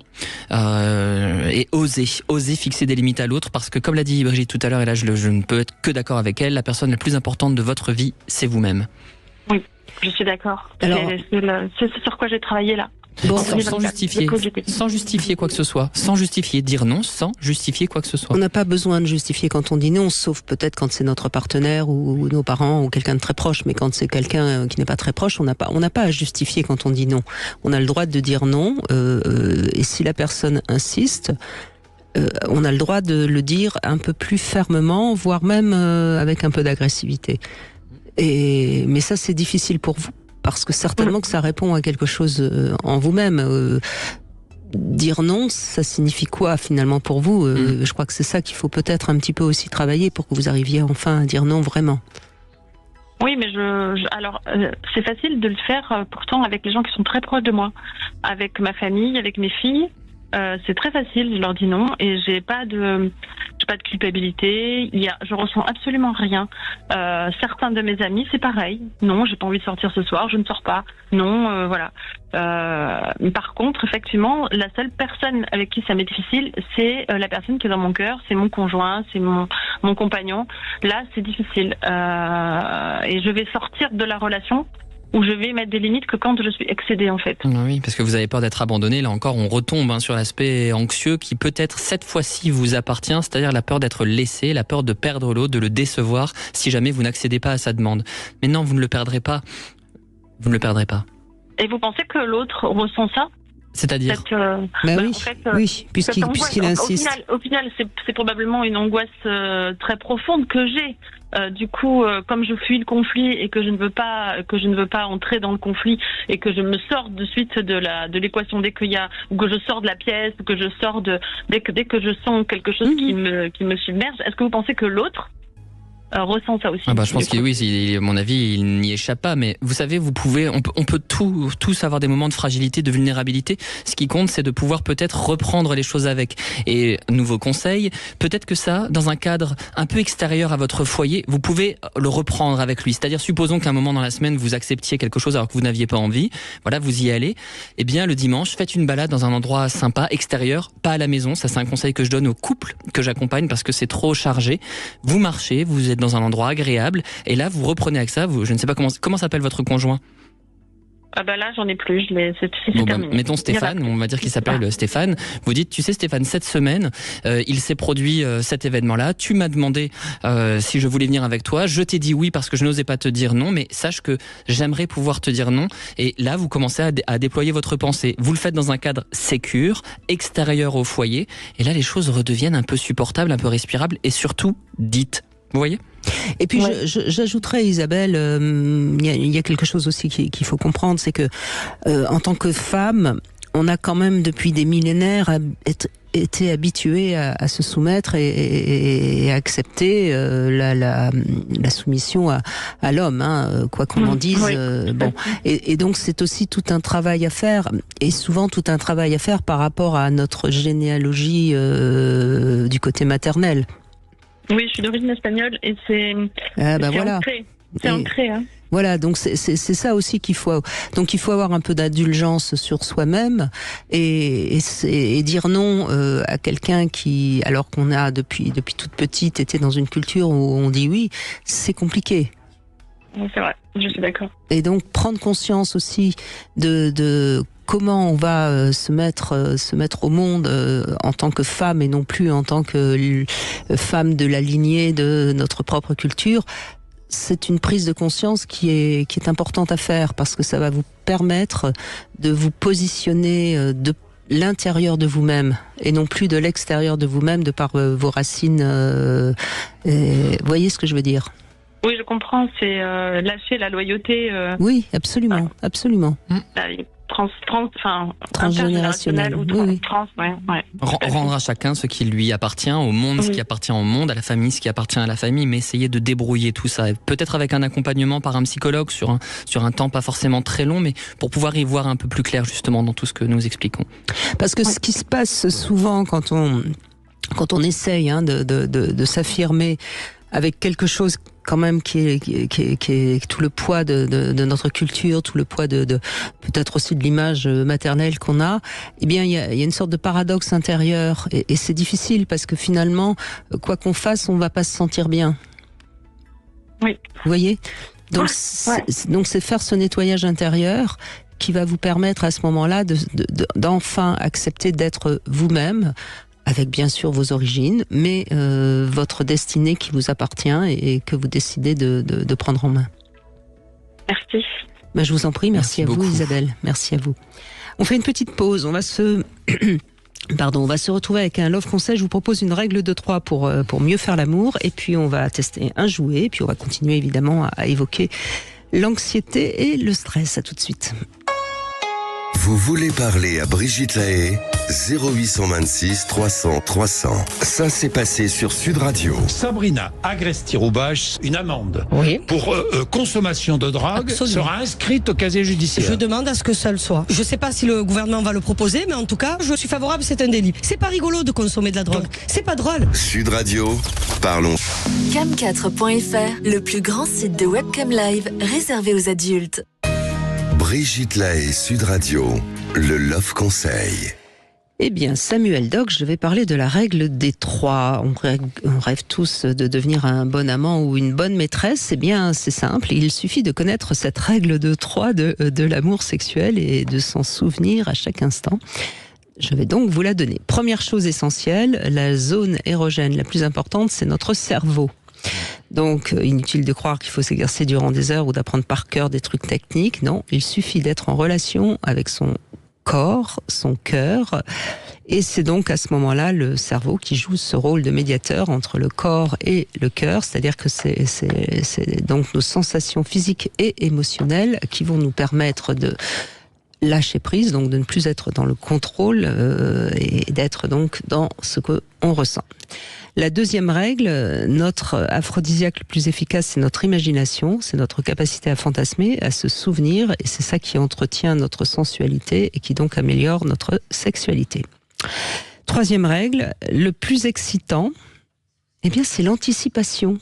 et oser fixer des limites à l'autre, parce que comme l'a dit Brigitte tout à l'heure, et là je ne peux être que d'accord avec elle, la personne la plus importante de votre vie, c'est vous-même. Oui, je suis d'accord. C'est sur quoi j'ai travaillé là. Sans justifier quoi que ce soit, dire non, sans justifier quoi que ce soit. On n'a pas besoin de justifier quand on dit non, sauf peut-être quand c'est notre partenaire ou nos parents ou quelqu'un de très proche, mais quand c'est quelqu'un qui n'est pas très proche, on n'a pas à justifier quand on dit non. On a le droit de dire non, et si la personne insiste, on a le droit de le dire un peu plus fermement, voire même avec un peu d'agressivité. Mais ça, c'est difficile pour vous. Parce que certainement que ça répond à quelque chose en vous-même. Dire non, ça signifie quoi finalement pour vous? Je crois que c'est ça qu'il faut peut-être un petit peu aussi travailler pour que vous arriviez enfin à dire non vraiment. Oui, mais alors c'est facile de le faire pourtant avec les gens qui sont très proches de moi, avec ma famille, avec mes filles. C'est très facile, je leur dis non et j'ai pas de culpabilité, je ressens absolument rien. Certains de mes amis, c'est pareil. Non, j'ai pas envie de sortir ce soir, je ne sors pas. Non, voilà. Par contre, effectivement, la seule personne avec qui ça m'est difficile, c'est la personne qui est dans mon cœur, c'est mon conjoint, c'est mon compagnon. Là, c'est difficile. Et je vais sortir de la relation où je vais mettre des limites que quand je suis excédée, en fait. Oui, parce que vous avez peur d'être abandonné. Là encore, on retombe sur l'aspect anxieux qui peut-être cette fois-ci vous appartient, c'est-à-dire la peur d'être laissé, la peur de perdre l'autre, de le décevoir si jamais vous n'accédez pas à sa demande. Mais non, vous ne le perdrez pas. Vous ne le perdrez pas. Et vous pensez que l'autre ressent ça ? C'est-à-dire oui, en fait, oui, puisqu'il insiste. Au final, c'est probablement une angoisse très profonde que j'ai. Du coup, comme je fuis le conflit et que je ne veux pas entrer dans le conflit et que je me sors de suite de l'équation dès qu'il y a, ou que je sors de la pièce, ou que je sors dès que je sens quelque chose qui me submerge. Est-ce que vous pensez que l'autre ressent ça aussi? Je pense qu'il oui, à mon avis, il n'y échappe pas. Mais vous savez, on peut tous avoir des moments de fragilité, de vulnérabilité. Ce qui compte, c'est de pouvoir peut-être reprendre les choses avec. Et nouveau conseil, peut-être que ça, dans un cadre un peu extérieur à votre foyer, vous pouvez le reprendre avec lui. C'est-à-dire, supposons qu'un moment dans la semaine, vous acceptiez quelque chose alors que vous n'aviez pas envie. Voilà, vous y allez. Eh bien, le dimanche, faites une balade dans un endroit sympa, extérieur, pas à la maison. Ça, c'est un conseil que je donne aux couples que j'accompagne parce que c'est trop chargé. Vous marchez, vous êtes dans un endroit agréable et là vous reprenez avec ça, je ne sais pas comment s'appelle votre conjoint. Là j'en ai plus, c'est terminé. Mettons Stéphane, on va dire qu'il s'appelle Stéphane. Vous dites, tu sais Stéphane, cette semaine il s'est produit cet événement-là, tu m'as demandé si je voulais venir avec toi, je t'ai dit oui parce que je n'osais pas te dire non, mais sache que j'aimerais pouvoir te dire non. Et là vous commencez à déployer votre pensée, vous le faites dans un cadre sécure, extérieur au foyer, et là les choses redeviennent un peu supportables, un peu respirables et surtout dites. Vous voyez ? Et puis j'ajouterais, Isabelle, il y a quelque chose aussi qu'il faut comprendre, c'est que en tant que femme, on a quand même depuis des millénaires été habitué à se soumettre et à accepter la soumission à l'homme, quoi qu'on en dise. Et donc c'est aussi tout un travail à faire, et souvent tout un travail à faire par rapport à notre généalogie du côté maternel. Oui, je suis d'origine espagnole et c'est ancré. C'est ancré. Voilà, donc c'est ça aussi qu'il faut. Donc il faut avoir un peu d'indulgence sur soi-même et dire non à quelqu'un qui, alors qu'on a depuis toute petite été dans une culture où on dit oui, c'est compliqué. C'est vrai, je suis d'accord. Et donc prendre conscience aussi de comment on va se mettre au monde en tant que femme et non plus en tant que femme de la lignée de notre propre culture, c'est une prise de conscience qui est importante à faire parce que ça va vous permettre de vous positionner de l'intérieur de vous-même et non plus de l'extérieur de vous-même de par vos racines. Vous voyez ce que je veux dire ? Oui, je comprends, c'est lâcher la loyauté. Oui, absolument, absolument. Transgénérationnel ou rendre à chacun ce qui lui appartient, au monde ce qui appartient au monde, à la famille ce qui appartient à la famille, mais essayer de débrouiller tout ça, peut-être avec un accompagnement par un psychologue sur un temps pas forcément très long, mais pour pouvoir y voir un peu plus clair justement dans tout ce que nous expliquons. Parce que ce qui se passe souvent quand on essaye de s'affirmer avec quelque chose quand même qui est tout le poids de notre culture, tout le poids de peut-être aussi de l'image maternelle qu'on a, eh bien il y a une sorte de paradoxe intérieur et c'est difficile parce que finalement quoi qu'on fasse, on va pas se sentir bien. Oui. Vous voyez ? Donc c'est faire ce nettoyage intérieur qui va vous permettre à ce moment-là d'enfin accepter d'être vous-même, avec bien sûr vos origines, mais votre destinée qui vous appartient et que vous décidez de prendre en main. Merci. Je vous en prie, merci à beaucoup. vous Isabelle, merci à vous. On fait une petite pause, on va se retrouver avec un Love Conseil. Je vous propose une règle de 3 pour mieux faire l'amour, et puis on va tester un jouet, et puis on va continuer évidemment à évoquer l'anxiété et le stress. À tout de suite. Vous voulez parler à Brigitte Lahaie ? 0826 300 300. Ça s'est passé sur Sud Radio. Sabrina Agresti-Roubache, une amende pour consommation de drogue sera inscrite au casier judiciaire. Je demande à ce que ça le soit. Je ne sais pas si le gouvernement va le proposer, mais en tout cas, je suis favorable, c'est un délit. C'est pas rigolo de consommer de la drogue. C'est pas drôle. Sud Radio, parlons. Cam4.fr, le plus grand site de webcam live réservé aux adultes. Brigitte Lahaie, Sud Radio, le Love Conseil. Eh bien, Samuel Doc, je vais parler de la règle des 3. On rêve tous de devenir un bon amant ou une bonne maîtresse. Eh bien, c'est simple. Il suffit de connaître cette règle de 3 de l'amour sexuel et de s'en souvenir à chaque instant. Je vais donc vous la donner. Première chose essentielle, la zone érogène la plus importante, c'est notre cerveau. Donc, inutile de croire qu'il faut s'exercer durant des heures ou d'apprendre par cœur des trucs techniques. Non, il suffit d'être en relation avec son corps, son cœur, et c'est donc à ce moment-là le cerveau qui joue ce rôle de médiateur entre le corps et le cœur, c'est-à-dire que c'est donc nos sensations physiques et émotionnelles qui vont nous permettre de lâcher prise, donc de ne plus être dans le contrôle et d'être donc dans ce qu'on ressent. La deuxième règle, notre aphrodisiaque le plus efficace, c'est notre imagination, c'est notre capacité à fantasmer, à se souvenir, et c'est ça qui entretient notre sensualité et qui donc améliore notre sexualité. Troisième règle, le plus excitant, eh bien, c'est l'anticipation.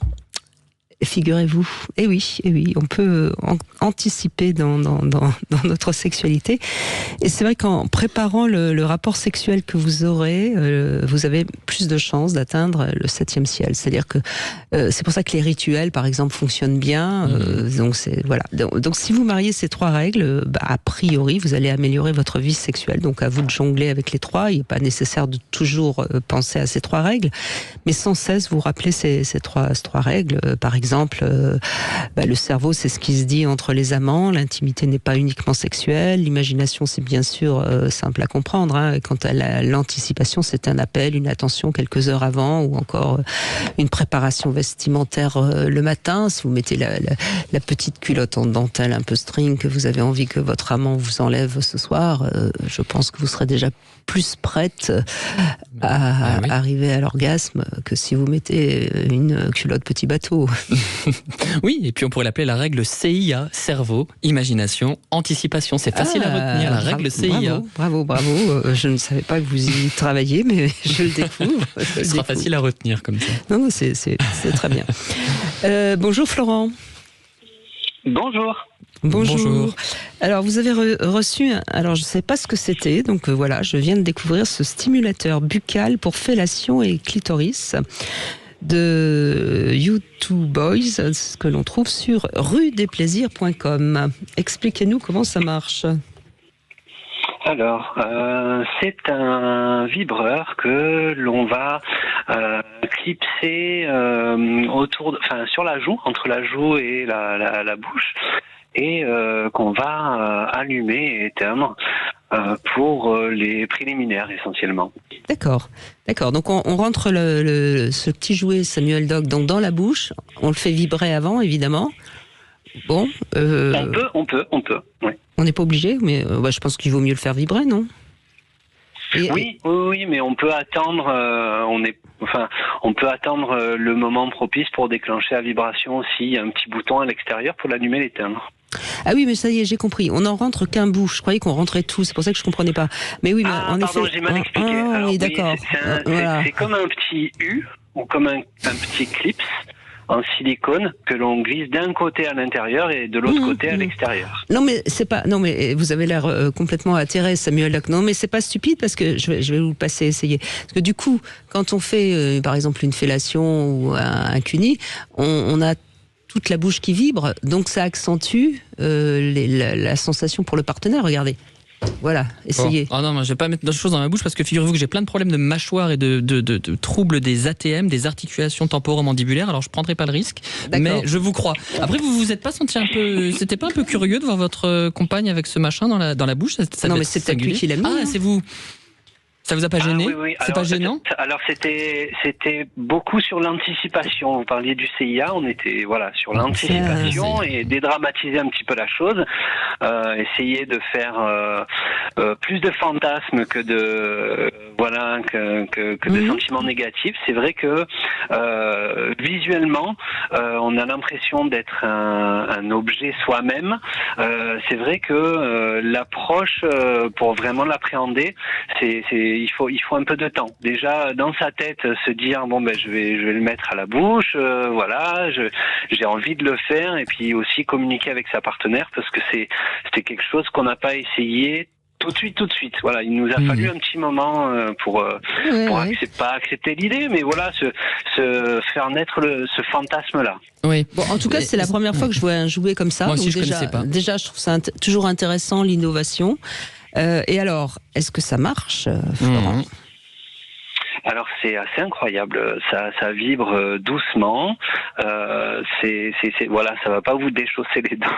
Figurez-vous, eh oui, on peut anticiper dans notre sexualité. Et c'est vrai qu'en préparant le rapport sexuel que vous aurez, vous avez plus de chances d'atteindre le 7e ciel. C'est-à-dire que c'est pour ça que les rituels, par exemple, fonctionnent bien. Donc voilà. Donc si vous mariez ces 3 règles, a priori, vous allez améliorer votre vie sexuelle. Donc à vous de jongler avec les 3. Il n'est pas nécessaire de toujours penser à ces 3 règles, mais sans cesse vous rappeler ces trois règles. Par exemple, le cerveau, c'est ce qui se dit entre les amants. L'intimité n'est pas uniquement sexuelle. L'imagination, c'est bien sûr simple à comprendre. Hein. Quant à l'anticipation, c'est un appel, une attention quelques heures avant, ou encore une préparation vestimentaire le matin. Si vous mettez la petite culotte en dentelle un peu string que vous avez envie que votre amant vous enlève ce soir, je pense que vous serez déjà plus prête à arriver à l'orgasme que si vous mettez une culotte petit bateau. Oui, et puis on pourrait l'appeler la règle CIA, cerveau, imagination, anticipation. C'est facile à retenir, la règle CIA. Bravo. Je ne savais pas que vous y travailliez, mais je le découvre. Ce sera facile à retenir comme ça. Non, c'est très bien. Bonjour Florent. Bonjour. Alors vous avez reçu, alors je ne sais pas ce que c'était, donc voilà, je viens de découvrir ce stimulateur buccal pour fellation et clitoris de U2 Boys, ce que l'on trouve sur rudesplaisirs.com. Expliquez-nous comment ça marche. Alors, c'est un vibreur que l'on va clipser sur la joue, entre la joue et la bouche, et qu'on va allumer et éteindre pour les préliminaires essentiellement. D'accord. Donc on rentre ce petit jouet Samuel Doc dans la bouche, on le fait vibrer avant évidemment. Bon. On peut. Oui. On n'est pas obligé, mais je pense qu'il vaut mieux le faire vibrer, non ? Oui, mais on peut attendre. On peut attendre le moment propice pour déclencher la vibration aussi. Il y a un petit bouton à l'extérieur pour l'allumer et l'éteindre. Ah oui, mais ça y est, j'ai compris. On n'en rentre qu'un bout. Je croyais qu'on rentrait tout. C'est pour ça que je comprenais pas. Mais oui, mais en effet. J'ai mal expliqué. Alors, oui, d'accord. C'est comme un petit U ou comme un petit clips en silicone que l'on glisse d'un côté à l'intérieur et de l'autre côté à l'extérieur. Non mais c'est pas. Non mais vous avez l'air complètement atterré, Samuel Doc. Non mais c'est pas stupide parce que je vais vous le passer essayer. Parce que du coup, quand on fait par exemple une fellation ou un cuni, on a toute la bouche qui vibre, donc ça accentue la sensation pour le partenaire. Regardez. Voilà, essayez. Oh non, je vais pas mettre d'autres choses dans ma bouche parce que figurez-vous que j'ai plein de problèmes de mâchoire et de troubles des ATM, des articulations temporomandibulaires. Alors je prendrai pas le risque, mais je vous crois. Après, vous vous êtes pas senti un peu, c'était pas un peu curieux de voir votre compagne avec ce machin dans la bouche? Non, mais c'est peut-être lui qui l'a mis. Ah, c'est vous. Ça vous a pas gêné? Oui. C'est pas gênant? Alors c'était beaucoup sur l'anticipation. Vous parliez du CIA, on était sur l'anticipation et dédramatiser un petit peu la chose, essayer de faire plus de fantasmes que de de sentiments négatifs. C'est vrai que visuellement, on a l'impression d'être un objet soi-même. C'est vrai que l'approche pour vraiment l'appréhender, il faut un peu de temps. Déjà dans sa tête, se dire je vais le mettre à la bouche, j'ai envie de le faire, et puis aussi communiquer avec sa partenaire parce que c'est quelque chose qu'on n'a pas essayé Tout de suite. Voilà, il nous a fallu un petit moment pour pas accepter l'idée, mais voilà, se faire naître ce fantasme-là. Oui. Bon, en tout cas, c'est la première fois que je vois un jouet comme ça. Moi aussi, donc je connaissais pas. Déjà, je trouve ça toujours intéressant, l'innovation. Et alors, est-ce que ça marche, Florent ? Alors c'est assez incroyable, ça vibre doucement. Voilà, ça va pas vous déchausser les dents.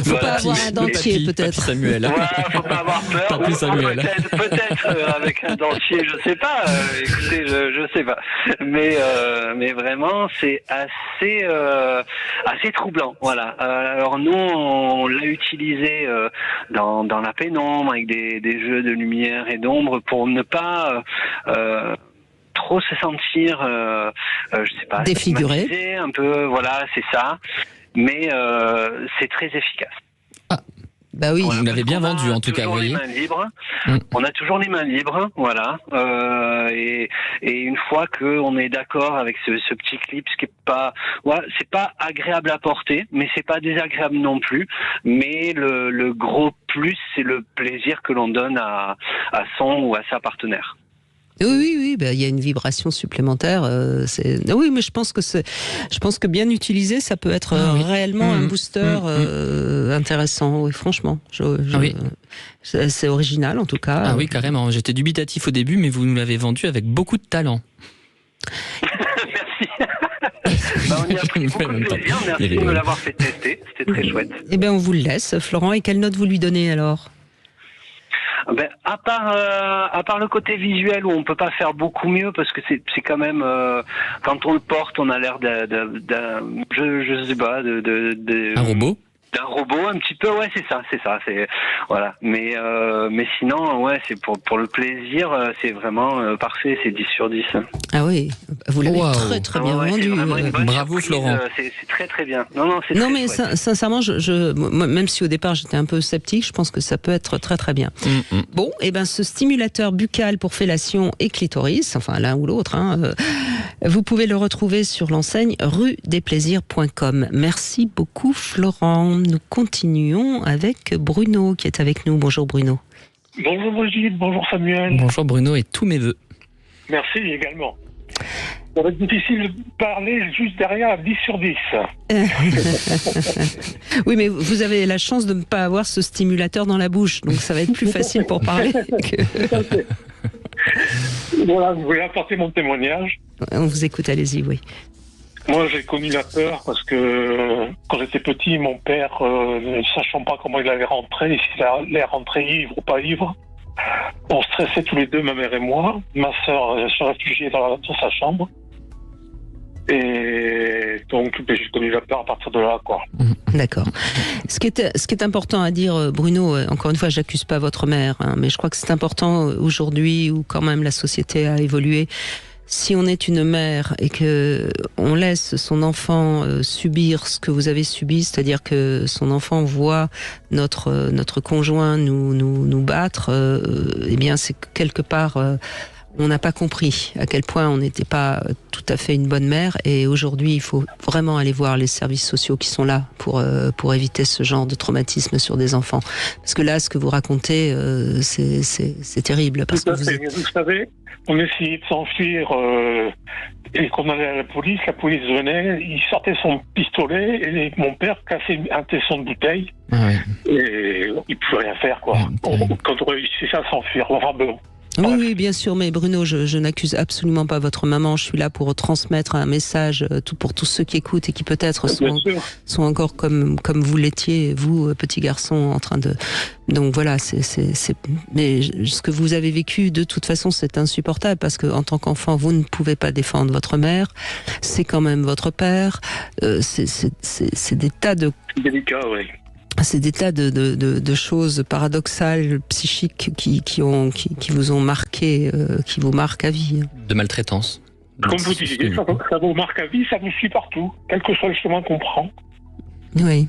Faut pas avoir un dentier peut-être. Samuel. Ouais, faut pas avoir peur. Peut-être avec un dentier, je sais pas. Écoutez, je sais pas. Mais vraiment, c'est assez troublant. Voilà. Alors nous, on l'a utilisé dans la pénombre avec des jeux de lumière et d'ombre pour ne pas trop se sentir, je sais pas, défiguré un peu, voilà, c'est ça. Mais c'est très efficace. Bah oui, vous l'avez bien vendu en tout cas, vous voyez. On a toujours les mains libres, voilà. Et une fois qu'on est d'accord avec ce petit clip, ce qui est pas, voilà, c'est pas agréable à porter, mais c'est pas désagréable non plus. Mais le gros plus, c'est le plaisir que l'on donne à son ou à sa partenaire. Oui, il y a une vibration supplémentaire. Oui, mais je pense que bien utilisé, ça peut être réellement un booster intéressant. Oui, franchement, c'est original en tout cas. Ah oui, carrément. J'étais dubitatif au début, mais vous nous l'avez vendu avec beaucoup de talent. Merci. On y a pris beaucoup de plaisir. Merci de me l'avoir fait tester. C'était très chouette. Eh bien, on vous le laisse, Florent. Et quelle note vous lui donnez alors ? Ben, à part le côté visuel où on peut pas faire beaucoup mieux parce que c'est quand même quand on le porte on a l'air je sais pas un robot. D'un robot un petit peu, ouais, c'est ça, c'est voilà. Mais sinon, ouais, c'est pour le plaisir, c'est vraiment parfait, c'est 10 sur 10. Ah oui, vous l'avez très bien vendu. Bravo Florent. C'est très très bien. Non mais sincèrement, moi, même si au départ j'étais un peu sceptique, je pense que ça peut être très très bien. Bon, et ben ce stimulateur buccal pour fellation et clitoris, enfin l'un ou l'autre, vous pouvez le retrouver sur l'enseigne rudesplaisirs.com. Merci beaucoup Florent. Nous continuons avec Bruno qui est avec nous. Bonjour Bruno. Bonjour Brigitte, bonjour Samuel. Bonjour Bruno et tous mes vœux. Merci également. Ça va être difficile de parler juste derrière à 10 sur 10. Oui, mais vous avez la chance de ne pas avoir ce stimulateur dans la bouche, donc ça va être plus facile pour parler. Voilà, vous voulez apporter mon témoignage ? On vous écoute, allez-y, oui. Moi, j'ai connu la peur parce que quand j'étais petit, mon père, ne sachant pas comment il allait rentrer, s'il allait rentrer ivre ou pas ivre, on stressait tous les deux, ma mère et moi. Ma sœur se réfugiait dans sa chambre. Et donc, j'ai connu la peur à partir de là, quoi. D'accord. Ce qui est important à dire, Bruno, encore une fois, j'accuse pas votre mère, mais je crois que c'est important aujourd'hui où quand même la société a évolué. Si on est une mère et que on laisse son enfant subir ce que vous avez subi, c'est-à-dire que son enfant voit notre conjoint nous battre, eh bien c'est quelque part on n'a pas compris à quel point on n'était pas tout à fait une bonne mère. Et aujourd'hui, il faut vraiment aller voir les services sociaux qui sont là pour éviter ce genre de traumatisme sur des enfants. Parce que là, ce que vous racontez, c'est terrible. Parce que vous savez, on essayait de s'enfuir et qu'on allait à la police venait, il sortait son pistolet et mon père cassait un tesson de bouteille. Et il pouvait rien faire, quoi. Quand on réussissait à s'enfuir, enfin bon. Oui, bien sûr, mais Bruno, je n'accuse absolument pas votre maman. Je suis là pour transmettre un message pour tous ceux qui écoutent et qui peut-être sont encore comme vous l'étiez, vous, petit garçon, en train de... Donc voilà, mais ce que vous avez vécu, de toute façon, c'est insupportable parce que en tant qu'enfant, vous ne pouvez pas défendre votre mère. C'est quand même votre père. C'est des tas de... Délicat, oui. C'est des tas de choses paradoxales, psychiques qui vous ont marqué, qui vous marquent à vie. De maltraitance. Comme vous disiez, ça vous marque à vie, ça vous suit partout, quel que soit le chemin qu'on prend. Oui.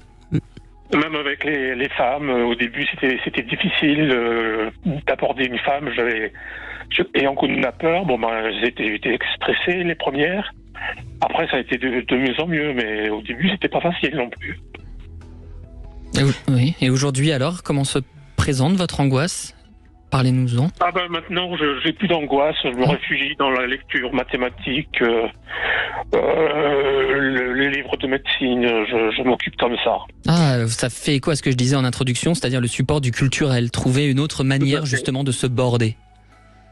Même avec les femmes, au début c'était difficile d'aborder une femme. Ayant connu la peur, j'étais stressé les premières. Après ça a été de mieux en mieux, mais au début c'était pas facile non plus. Oui. Et aujourd'hui alors, comment se présente votre angoisse ? Parlez-nous-en. Maintenant, je n'ai plus d'angoisse. Je me réfugie dans la lecture mathématique, les livres de médecine. Je m'occupe comme ça. Ça fait écho à ce que je disais en introduction, c'est-à-dire le support du culturel. Trouver une autre manière justement de se border.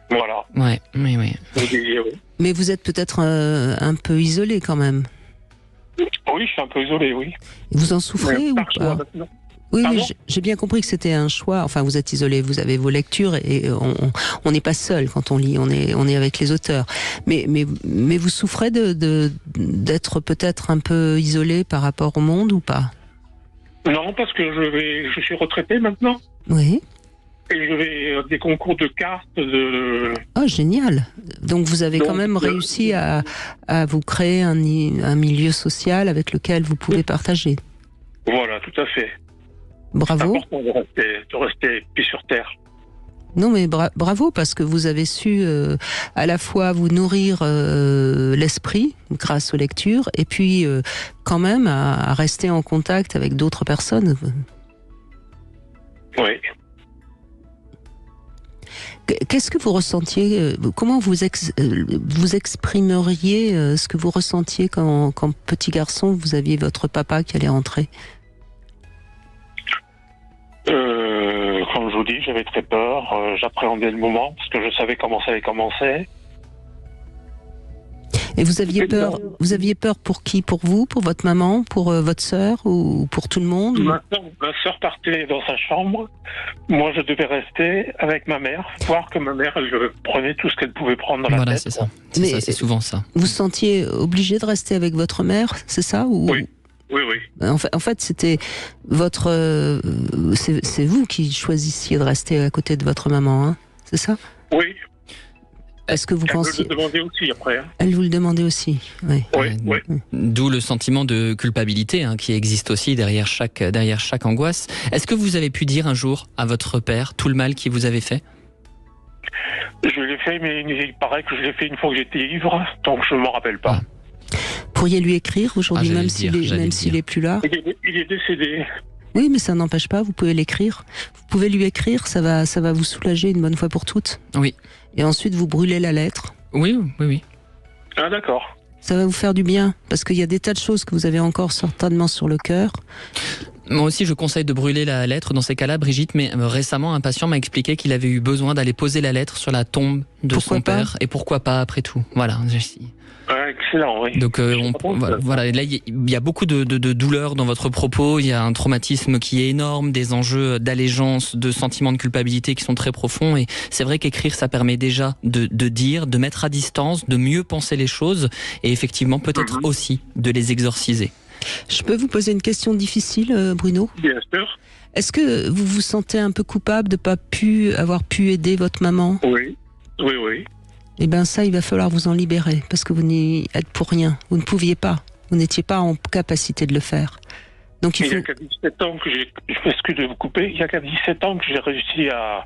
Voilà. Oui. Mais vous êtes peut-être un peu isolé quand même. Oui, je suis un peu isolé, oui. Vous en souffrez ou pas ? Oui, j'ai bien compris que c'était un choix. Enfin, vous êtes isolé, vous avez vos lectures et on n'est pas seul quand on lit, on est avec les auteurs. Mais vous souffrez d'être peut-être un peu isolé par rapport au monde ou pas ? Non, parce que je suis retraité maintenant. Oui. Et je vais à des concours de cartes. Oh, génial. Donc vous avez quand même réussi à vous créer un milieu social avec lequel vous pouvez partager. Voilà, tout à fait. Bravo. C'est important de rester pied sur terre. Non, mais bravo, parce que vous avez su à la fois vous nourrir l'esprit grâce aux lectures, et puis quand même à rester en contact avec d'autres personnes. Oui. Qu'est-ce que vous ressentiez ? Comment vous exprimeriez ce que vous ressentiez quand petit garçon, vous aviez votre papa qui allait rentrer ? Comme je vous dis, j'avais très peur. J'appréhendais le moment parce que je savais comment ça allait commencer. Et vous aviez peur pour qui ? Pour vous ? Pour votre maman ? Pour votre sœur ? Ou pour tout le monde ? Ma sœur partait dans sa chambre. Moi, je devais rester avec ma mère, voir que ma mère, elle prenait tout ce qu'elle pouvait prendre dans la tête. Voilà, c'est ça. C'est souvent ça. Vous se sentiez obligé de rester avec votre mère, c'est ça ? Oui. En fait, c'était c'est vous qui choisissiez de rester à côté de votre maman, hein, c'est ça ? Oui. Est-ce que vous pensiez... Elle vous le demandait aussi après. Hein. Elle vous le demandait aussi, oui. Oui. D'où le sentiment de culpabilité qui existe aussi derrière chaque angoisse. Est-ce que vous avez pu dire un jour à votre père tout le mal qu'il vous avait fait ? Je l'ai fait, mais il paraît que je l'ai fait une fois que j'étais ivre, donc je ne m'en rappelle pas. Pourriez lui écrire aujourd'hui, même s'il est plus là ? Il est décédé. Oui, mais ça n'empêche pas, vous pouvez l'écrire. Vous pouvez lui écrire, ça va vous soulager une bonne fois pour toutes. Oui. Et ensuite, vous brûlez la lettre. Oui. Ah, d'accord. Ça va vous faire du bien, parce qu'il y a des tas de choses que vous avez encore certainement sur le cœur. Moi aussi, je conseille de brûler la lettre dans ces cas-là, Brigitte, mais récemment, un patient m'a expliqué qu'il avait eu besoin d'aller poser la lettre sur la tombe de son père, et pourquoi pas après tout. Voilà. Excellent, oui. Donc voilà, là il y a beaucoup de douleur dans votre propos, il y a un traumatisme qui est énorme, des enjeux d'allégeance, de sentiments de culpabilité qui sont très profonds, et c'est vrai qu'écrire ça permet déjà de dire, de mettre à distance, de mieux penser les choses, et effectivement peut-être aussi de les exorciser. Je peux vous poser une question difficile, Bruno ? Bien sûr. Est-ce que vous vous sentez un peu coupable de ne pas avoir pu aider votre maman ? Oui. Eh bien ça, il va falloir vous en libérer, parce que vous n'y êtes pour rien. Vous ne pouviez pas. Vous n'étiez pas en capacité de le faire. Donc il y a qu'à 17 ans que je m'excuse de vous couper, il y a qu'à 17 ans que j'ai réussi à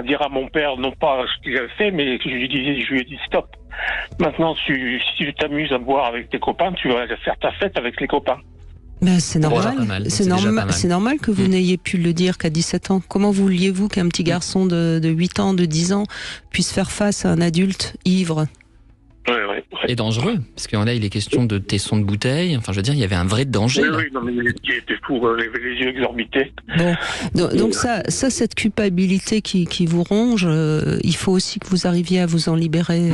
dire à mon père, non pas ce qu'il avait fait, mais que je lui ai dit stop. Maintenant, si tu t'amuses à boire avec tes copains, tu vas faire ta fête avec les copains. Ben, c'est normal. C'est normal que vous n'ayez pu le dire qu'à 17 ans. Comment vouliez-vous qu'un petit garçon de 8 ans, de 10 ans puisse faire face à un adulte ivre ? Et dangereux, parce que là, il est question de tessons de bouteille. Enfin, je veux dire, il y avait un vrai danger. Oui, non, mais il était fou, il avait les yeux exorbités. Bon, donc ça, cette culpabilité qui vous ronge, il faut aussi que vous arriviez à vous en libérer,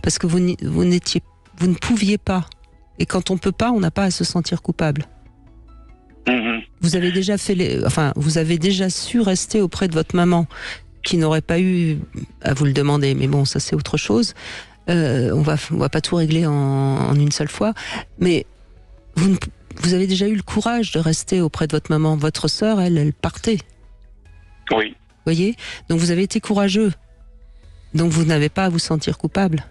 parce que vous ne pouviez pas. Et quand on peut pas, on n'a pas à se sentir coupable. Vous avez déjà vous avez déjà su rester auprès de votre maman, qui n'aurait pas eu à vous le demander. Mais bon, ça c'est autre chose. On va pas tout régler en une seule fois. Mais vous avez déjà eu le courage de rester auprès de votre maman. Votre sœur, elle partait. Oui. Vous voyez ? Donc vous avez été courageux. Donc vous n'avez pas à vous sentir coupable.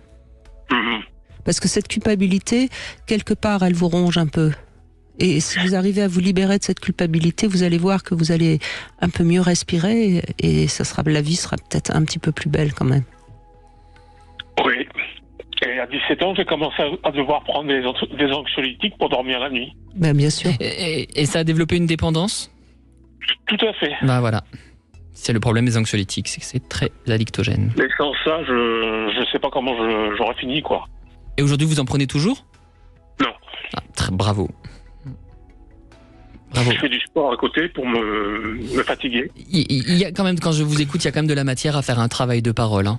Parce que cette culpabilité, quelque part, elle vous ronge un peu. Et si vous arrivez à vous libérer de cette culpabilité, vous allez voir que vous allez un peu mieux respirer, et la vie sera peut-être un petit peu plus belle quand même. Oui. Et à 17 ans, j'ai commencé à devoir prendre des anxiolytiques pour dormir la nuit. Ben, bien sûr. Et ça a développé une dépendance ? Tout à fait. Ben voilà. C'est le problème des anxiolytiques, c'est que c'est très addictogène. Mais sans ça, je sais pas comment j'aurais fini, quoi. Et aujourd'hui, vous en prenez toujours ? Non. Bravo. Bravo. Je fais du sport à côté pour me fatiguer. Il y a quand même, quand je vous écoute, il y a quand même de la matière à faire un travail de parole. Hein.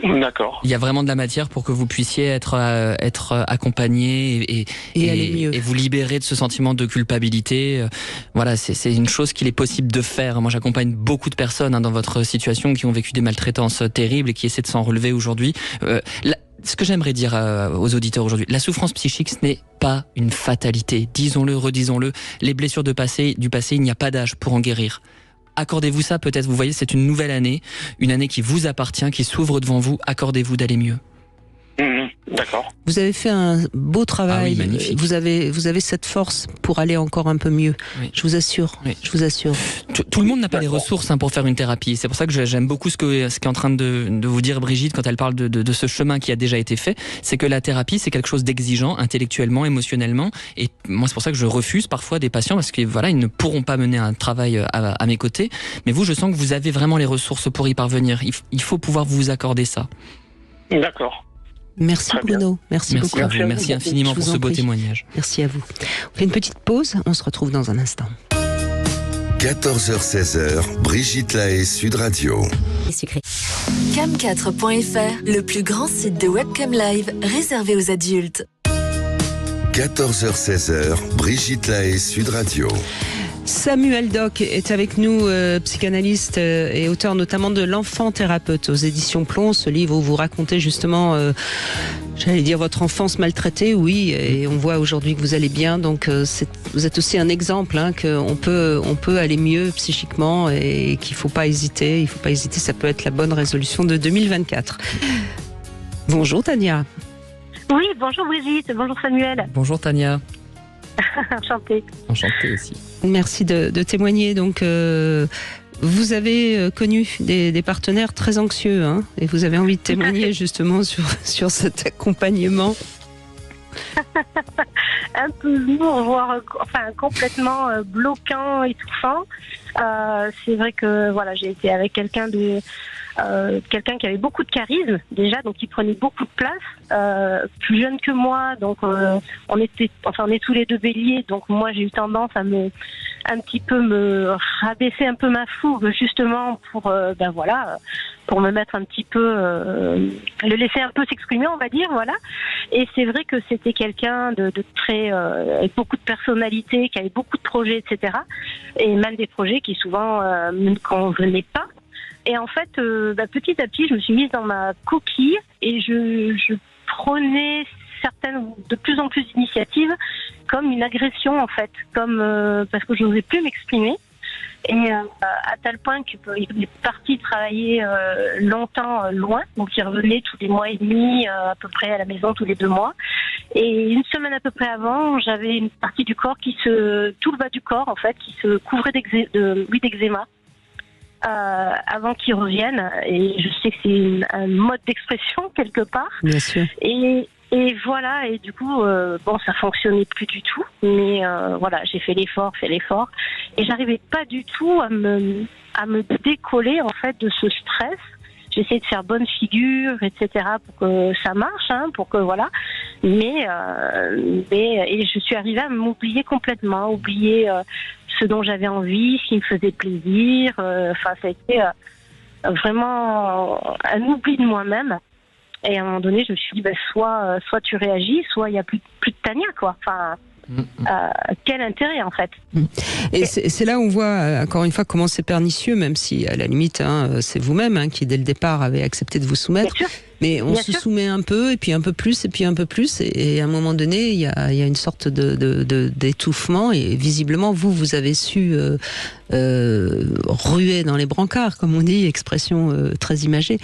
D'accord. Il y a vraiment de la matière pour que vous puissiez être accompagné et vous libérer de ce sentiment de culpabilité. Voilà, c'est une chose qu'il est possible de faire. Moi, j'accompagne beaucoup de personnes dans votre situation qui ont vécu des maltraitances terribles et qui essaient de s'en relever aujourd'hui. Ce que j'aimerais dire aux auditeurs aujourd'hui, la souffrance psychique, ce n'est pas une fatalité. Disons-le, redisons-le. Les blessures du passé, il n'y a pas d'âge pour en guérir. Accordez-vous ça, peut-être, vous voyez, c'est une nouvelle année, une année qui vous appartient, qui s'ouvre devant vous, accordez-vous d'aller mieux. D'accord. Vous avez fait un beau travail. Ah oui, magnifique. Vous avez cette force pour aller encore un peu mieux. Oui. Je vous assure. Oui. Je vous assure. Tout le monde n'a pas les ressources pour faire une thérapie. C'est pour ça que j'aime beaucoup ce qu'est en train de vous dire Brigitte quand elle parle de ce chemin qui a déjà été fait. C'est que la thérapie, c'est quelque chose d'exigeant, intellectuellement, émotionnellement. Et moi, c'est pour ça que je refuse parfois des patients parce que voilà, ils ne pourront pas mener un travail à mes côtés. Mais vous, je sens que vous avez vraiment les ressources pour y parvenir. Il faut pouvoir vous accorder ça. D'accord. Merci Bruno, merci beaucoup. À vous. Merci infiniment pour ce beau témoignage. Merci à vous. On fait une petite pause, on se retrouve dans un instant. 14h-16h, Brigitte Lahaie, Sud Radio. Cam4.fr, le plus grand site de webcam live réservé aux adultes. 14h-16h, Brigitte Lahaie, Sud Radio. Samuel Doc est avec nous, psychanalyste et auteur notamment de L'Enfant thérapeute aux éditions Plon, ce livre où vous racontez justement, j'allais dire, votre enfance maltraitée, oui, et on voit aujourd'hui que vous allez bien, donc vous êtes aussi un exemple qu'on peut aller mieux psychiquement et qu'il ne faut pas hésiter, ça peut être la bonne résolution de 2024. Bonjour Tania. Oui, bonjour Brigitte, bonjour Samuel. Bonjour Tania. Enchantée. Enchantée aussi. Merci de témoigner. Donc, vous avez connu des partenaires très anxieux, et vous avez envie de témoigner justement sur cet accompagnement. Un peu lourd, voire complètement bloquant, étouffant. C'est vrai que voilà, j'ai été avec quelqu'un qui avait beaucoup de charisme déjà, donc qui prenait beaucoup de place, plus jeune que moi, donc on est tous les deux béliers, donc moi j'ai eu tendance à me rabaisser un peu ma fougue justement pour me mettre un petit peu le laisser un peu s'exprimer, on va dire, voilà. Et c'est vrai que c'était quelqu'un de très avec beaucoup de personnalité, qui avait beaucoup de projets, etc. Et même des projets qui souvent ne convenaient pas. Et en fait, petit à petit, je me suis mise dans ma coquille et je prenais de plus en plus d'initiatives comme une agression, en fait, parce que je n'osais plus m'exprimer. Et à tel point qu'il est parti travailler longtemps loin, donc il revenait tous les mois et demi à peu près à la maison, tous les 2 mois. Et une semaine à peu près avant, j'avais une partie du corps tout le bas du corps en fait, qui se couvrait d'eczéma. Avant qu'il revienne, et je sais que c'est un mode d'expression quelque part. Bien sûr. Et voilà, et du coup, ça fonctionnait plus du tout, mais voilà, j'ai fait l'effort, et j'arrivais pas du tout à me décoller en fait de ce stress. J'essayais de faire bonne figure, etc., pour que ça marche, pour que voilà. Mais et je suis arrivée à m'oublier complètement, oublier ce dont j'avais envie, ce qui me faisait plaisir. Ça a été vraiment un oubli de moi-même. Et à un moment donné, je me suis dit, soit tu réagis, soit il n'y a plus de Tania, quoi. Enfin, quel intérêt, en fait. Et c'est là où on voit, encore une fois, comment c'est pernicieux, même si, à la limite, c'est vous-même qui, dès le départ, avez accepté de vous soumettre. Mais on se soumet un peu, et puis un peu plus, et puis un peu plus. Et à un moment donné, il y a une sorte d'étouffement. Et visiblement, vous avez su ruer dans les brancards, comme on dit, expression très imagée.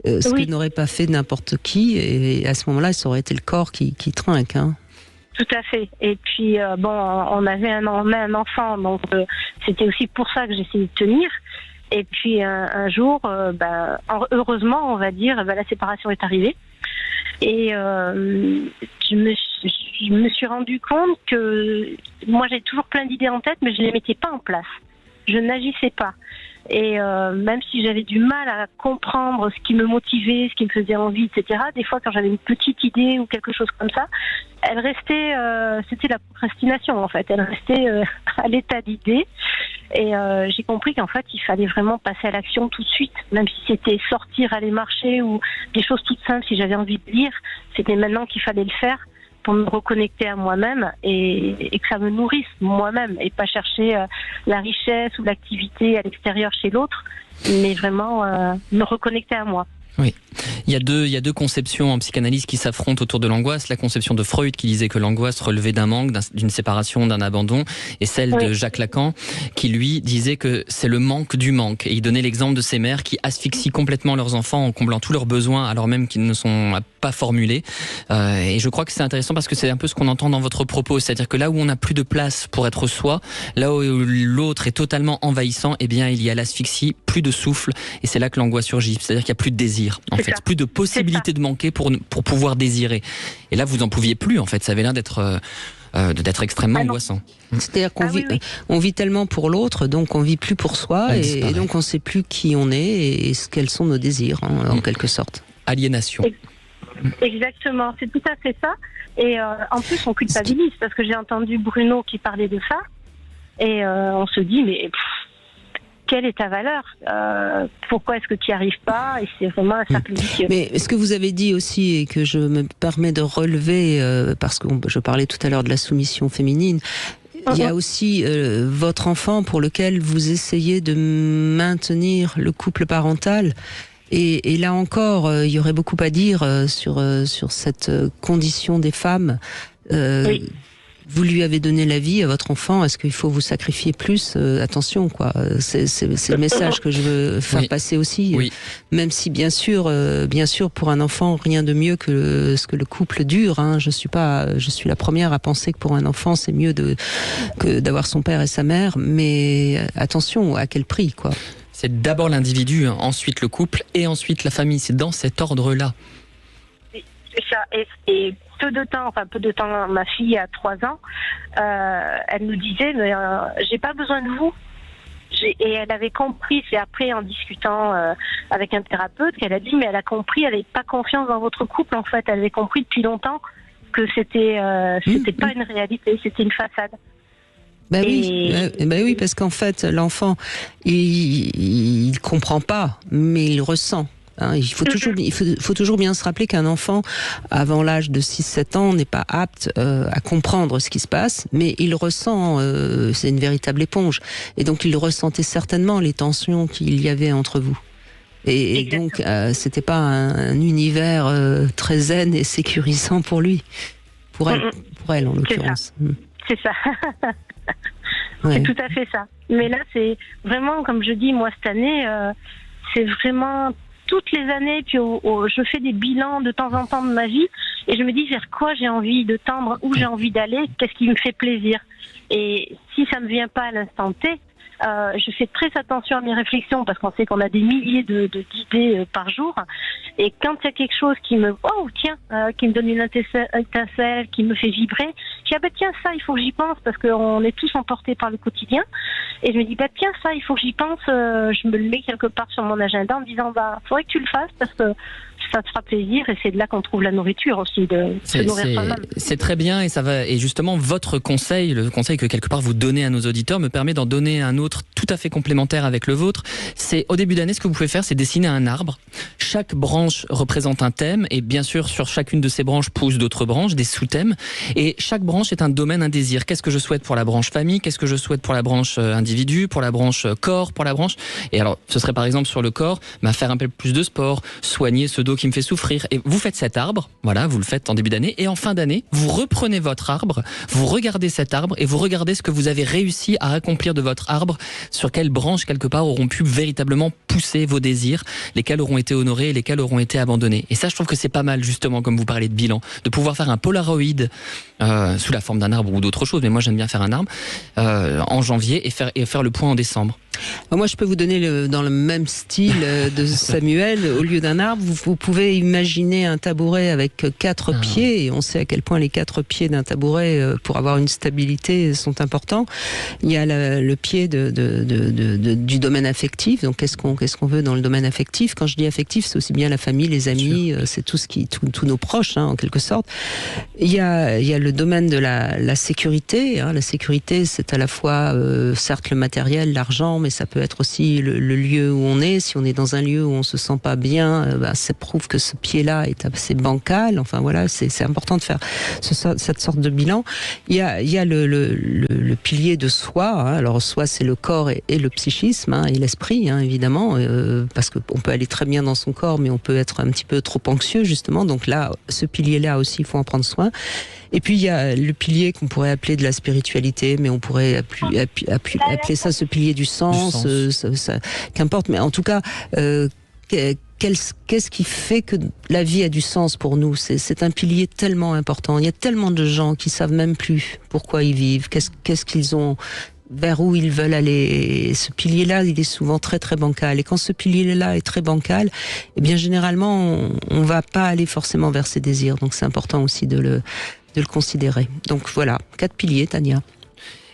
Ce que n'aurait pas fait n'importe qui. Et à ce moment-là, ça aurait été le corps qui trinque. Tout à fait. Et puis, on a un enfant, donc c'était aussi pour ça que j'essayais de tenir. Et puis, un jour, heureusement, on va dire, la séparation est arrivée. Et je me suis rendu compte que moi, j'ai toujours plein d'idées en tête, mais je ne les mettais pas en place. Je n'agissais pas. Et même si j'avais du mal à comprendre ce qui me motivait, ce qui me faisait envie, etc., des fois quand j'avais une petite idée ou quelque chose comme ça, elle restait, c'était la procrastination en fait, elle restait à l'état d'idée. Et j'ai compris qu'en fait il fallait vraiment passer à l'action tout de suite, même si c'était sortir, aller marcher ou des choses toutes simples. Si j'avais envie de lire, c'était maintenant qu'il fallait le faire pour me reconnecter à moi-même et que ça me nourrisse moi-même et pas chercher la richesse ou l'activité à l'extérieur chez l'autre, mais vraiment me reconnecter à moi. Oui, il y a deux conceptions en psychanalyse qui s'affrontent autour de l'angoisse. La conception de Freud qui disait que l'angoisse relevait d'un manque, d'une séparation, d'un abandon, et celle de Jacques Lacan qui lui disait que c'est le manque du manque. Et il donnait l'exemple de ces mères qui asphyxient complètement leurs enfants en comblant tous leurs besoins alors même qu'ils ne sont pas formulés. Et je crois que c'est intéressant parce que c'est un peu ce qu'on entend dans votre propos, c'est-à-dire que là où on n'a plus de place pour être soi, là où l'autre est totalement envahissant, eh bien il y a l'asphyxie, plus de souffle, et c'est là que l'angoisse surgit. C'est-à-dire qu'il n'y a plus de désir. En fait, plus de possibilité de manquer pour pouvoir désirer. Et là, vous en pouviez plus. En fait, ça avait l'air d'être extrêmement angoissant. C'est-à-dire qu'on on vit tellement pour l'autre, donc on vit plus pour soi, et donc on sait plus qui on est et quels sont nos désirs, en quelque sorte. Aliénation. Exactement, c'est tout à fait ça. Et en plus, on culpabilise parce que j'ai entendu Bruno qui parlait de ça, et on se dit mais quelle est ta valeur ? Pourquoi est-ce que tu n'y arrives pas ? Et c'est vraiment un cercle vicieux. Mais ce que vous avez dit aussi, et que je me permets de relever, parce que je parlais tout à l'heure de la soumission féminine, il y a aussi votre enfant pour lequel vous essayez de maintenir le couple parental. Et là encore, il y aurait beaucoup à dire sur cette condition des femmes. Vous lui avez donné la vie à votre enfant, est-ce qu'il faut vous sacrifier plus ? Attention, quoi. C'est le message que je veux faire passer aussi. Oui. Même si, bien sûr, pour un enfant, rien de mieux que ce que le couple dure. Hein. Je suis la première à penser que pour un enfant, c'est mieux que d'avoir son père et sa mère. Mais attention, à quel prix, quoi. C'est d'abord l'individu, ensuite le couple et ensuite la famille. C'est dans cet ordre-là. C'est ça. Et peu de temps, ma fille a 3 ans, elle nous disait mais j'ai pas besoin de vous. Et elle avait compris, c'est après en discutant avec un thérapeute qu'elle a dit mais elle a compris, elle n'avait pas confiance dans votre couple en fait, elle avait compris depuis longtemps que c'était pas une réalité, c'était une façade. Oui, parce qu'en fait l'enfant il comprend pas, mais il ressent. Il faut toujours bien se rappeler qu'un enfant, avant l'âge de 6-7 ans, n'est pas apte à comprendre ce qui se passe, mais il ressent, c'est une véritable éponge. Et donc, il ressentait certainement les tensions qu'il y avait entre vous. Et donc, c'était pas un univers très zen et sécurisant pour lui. Pour elle en l'occurrence. C'est ça. C'est tout à fait ça. Mais là, c'est vraiment, comme je dis, moi, cette année, c'est vraiment toutes les années, puis je fais des bilans de temps en temps de ma vie, et je me dis vers quoi j'ai envie de tendre, où j'ai envie d'aller, qu'est-ce qui me fait plaisir. Et si ça me vient pas à l'instant T, je fais très attention à mes réflexions parce qu'on sait qu'on a des milliers d'idées par jour. Et quand il y a quelque chose qui me donne une étincelle, qui me fait vibrer, je dis tiens ça il faut que j'y pense parce qu'on est tous emportés par le quotidien. Et je me dis tiens ça il faut que j'y pense. Je me le mets quelque part sur mon agenda en me disant faudrait que tu le fasses parce que ça te fera plaisir et c'est de là qu'on trouve la nourriture aussi, de se nourrir soi-même. C'est très bien et ça va. Et justement, votre conseil, le conseil que quelque part vous donnez à nos auditeurs, me permet d'en donner un autre tout à fait complémentaire avec le vôtre. C'est au début d'année, ce que vous pouvez faire, c'est dessiner un arbre. Chaque branche représente un thème et bien sûr, sur chacune de ces branches poussent d'autres branches, des sous-thèmes. Et chaque branche est un domaine, un désir. Qu'est-ce que je souhaite pour la branche famille ? Qu'est-ce que je souhaite pour la branche individu ? Pour la branche corps ? Pour la branche. Et alors, ce serait par exemple sur le corps, faire un peu plus de sport, soigner ce dos qui me fait souffrir. Et vous faites cet arbre, voilà, vous le faites en début d'année, et en fin d'année, vous reprenez votre arbre, vous regardez cet arbre, et vous regardez ce que vous avez réussi à accomplir de votre arbre, sur quelles branches, quelque part, auront pu véritablement pousser vos désirs, lesquels auront été honorés, et lesquels auront été abandonnés. Et ça, je trouve que c'est pas mal, justement, comme vous parlez de bilan, de pouvoir faire un Polaroid, sous la forme d'un arbre ou d'autre chose, mais moi j'aime bien faire un arbre, en janvier, et faire le point en décembre. Moi, je peux vous donner dans le même style de Samuel, au lieu d'un arbre, vous pouvez imaginer un tabouret avec 4 pieds, et on sait à quel point les 4 pieds d'un tabouret, pour avoir une stabilité, sont importants. Il y a le pied du domaine affectif. Donc qu'est-ce qu'on veut dans le domaine affectif? Quand je dis affectif, c'est aussi bien la famille, les amis, c'est tout tous nos proches, en quelque sorte. Il y a le domaine de la sécurité. La sécurité, c'est à la fois certes le matériel, l'argent, mais ça peut être aussi le lieu où on est. Si on est dans un lieu où on se sent pas bien, ça prouve que ce pied-là est assez bancal. Enfin voilà, c'est important de faire cette sorte de bilan. Il y a le pilier de soi. Alors soi, c'est le corps et le psychisme, et l'esprit, évidemment, parce qu'on peut aller très bien dans son corps, mais on peut être un petit peu trop anxieux, justement. Donc là, ce pilier-là aussi, il faut en prendre soin. Et puis il y a le pilier qu'on pourrait appeler de la spiritualité, mais on pourrait appeler ça ce pilier du sens, qu'importe. Mais en tout cas, qu'est-ce qui fait que la vie a du sens pour nous? C'est un pilier tellement important. Il y a tellement de gens qui savent même plus pourquoi ils vivent, qu'est-ce qu'ils ont, vers où ils veulent aller. Ce pilier-là, il est souvent très très bancal. Et quand ce pilier-là est très bancal, eh bien généralement, on va pas aller forcément vers ses désirs. Donc c'est important aussi de le considérer. Donc voilà, 4 piliers, Tania.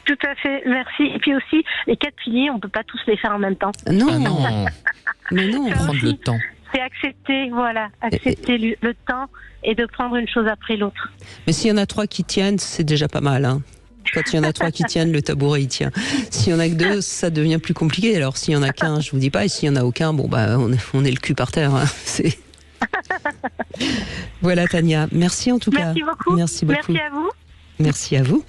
Tout à fait, merci. Et puis aussi, les 4 piliers, on peut pas tous les faire en même temps. Non, mais non. Prendre le temps. C'est accepter le temps et de prendre une chose après l'autre. Mais s'il y en a 3 qui tiennent, c'est déjà pas mal, Quand il y en a 3 qui tiennent, le tabouret il tient. S'il y en a que 2, ça devient plus compliqué. Alors s'il y en a qu'un, je vous dis pas. Et s'il y en a aucun, on est le cul par terre. C'est... Voilà, Tania. Merci en tout cas. Merci beaucoup. Merci beaucoup. Merci à vous. Merci à vous.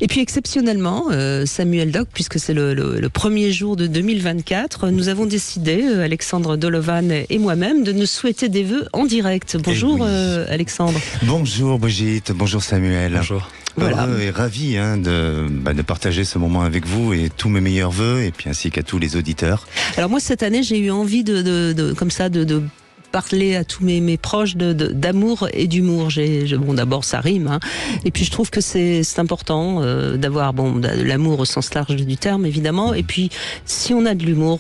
Et puis exceptionnellement, Samuel Doc, puisque c'est le premier jour de 2024, nous avons décidé, Alexandre Dolovan et moi-même, de nous souhaiter des vœux en direct. Bonjour Alexandre. Bonjour Brigitte, bonjour Samuel. Bonjour. Voilà. Heureux et ravi de partager ce moment avec vous et tous mes meilleurs vœux, et puis ainsi qu'à tous les auditeurs. Alors moi cette année j'ai eu envie de parler à tous mes proches d'amour et d'humour. D'abord ça rime, et puis je trouve que c'est important d'avoir de l'amour au sens large du terme, évidemment. Et puis si on a de l'humour,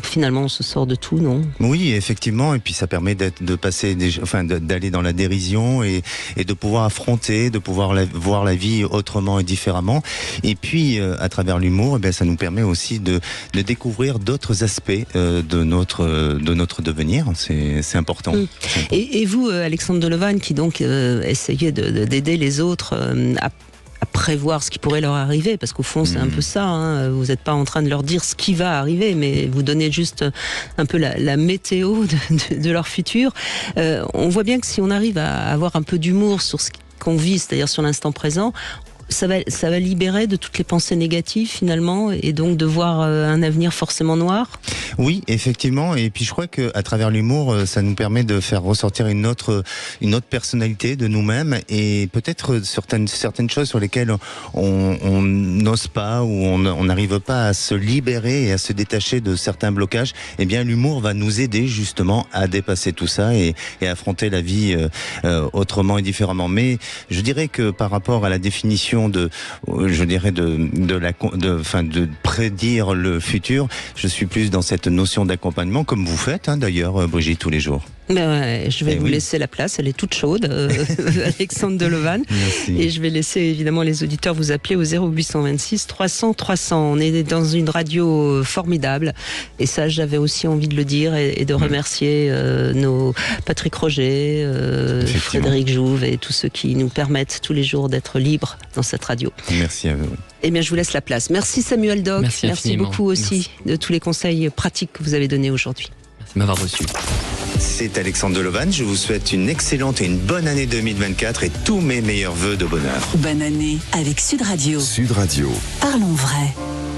finalement on se sort de tout, non? Oui, effectivement. Et puis ça permet d'aller dans la dérision et de pouvoir affronter, de pouvoir voir la vie autrement et différemment. Et puis à travers l'humour, ça nous permet aussi de découvrir d'autres aspects de notre devenir. C'est important. Et vous, Alexandre Dolovan, qui donc essayez d'aider les autres à prévoir ce qui pourrait leur arriver, parce qu'au fond c'est un peu ça, vous n'êtes pas en train de leur dire ce qui va arriver, mais vous donnez juste un peu la météo de leur futur. On voit bien que si on arrive à avoir un peu d'humour sur ce qu'on vit, c'est-à-dire sur l'instant présent, ça va libérer de toutes les pensées négatives finalement, et donc de voir un avenir forcément noir. Oui, effectivement. Et puis je crois que à travers l'humour, ça nous permet de faire ressortir une autre personnalité de nous-mêmes, et peut-être certaines choses sur lesquelles on n'ose pas, ou on n'arrive pas à se libérer et à se détacher de certains blocages. Eh bien, l'humour va nous aider justement à dépasser tout ça et affronter la vie autrement et différemment. Mais je dirais que par rapport à la définition de prédire le futur, je suis plus dans cette notion d'accompagnement, comme vous faites d'ailleurs, Brigitte, tous les jours. Je vais vous laisser la place, elle est toute chaude, Alexandre Dolovan. Merci. Et je vais laisser évidemment les auditeurs vous appeler au 0826 300 300. On est dans une radio formidable, et ça j'avais aussi envie de le dire, et de remercier nos Patrick Roger, Frédéric Jouve et tous ceux qui nous permettent tous les jours d'être libres dans cette radio. Merci à vous. Eh bien, je vous laisse la place. Merci Samuel Doc. Merci beaucoup aussi de tous les conseils pratiques que vous avez donnés aujourd'hui. Merci de m'avoir reçu. C'est Alexandre Dolovan. Je vous souhaite une excellente et une bonne année 2024 et tous mes meilleurs vœux de bonheur. Bonne année avec Sud Radio. Sud Radio. Parlons vrai.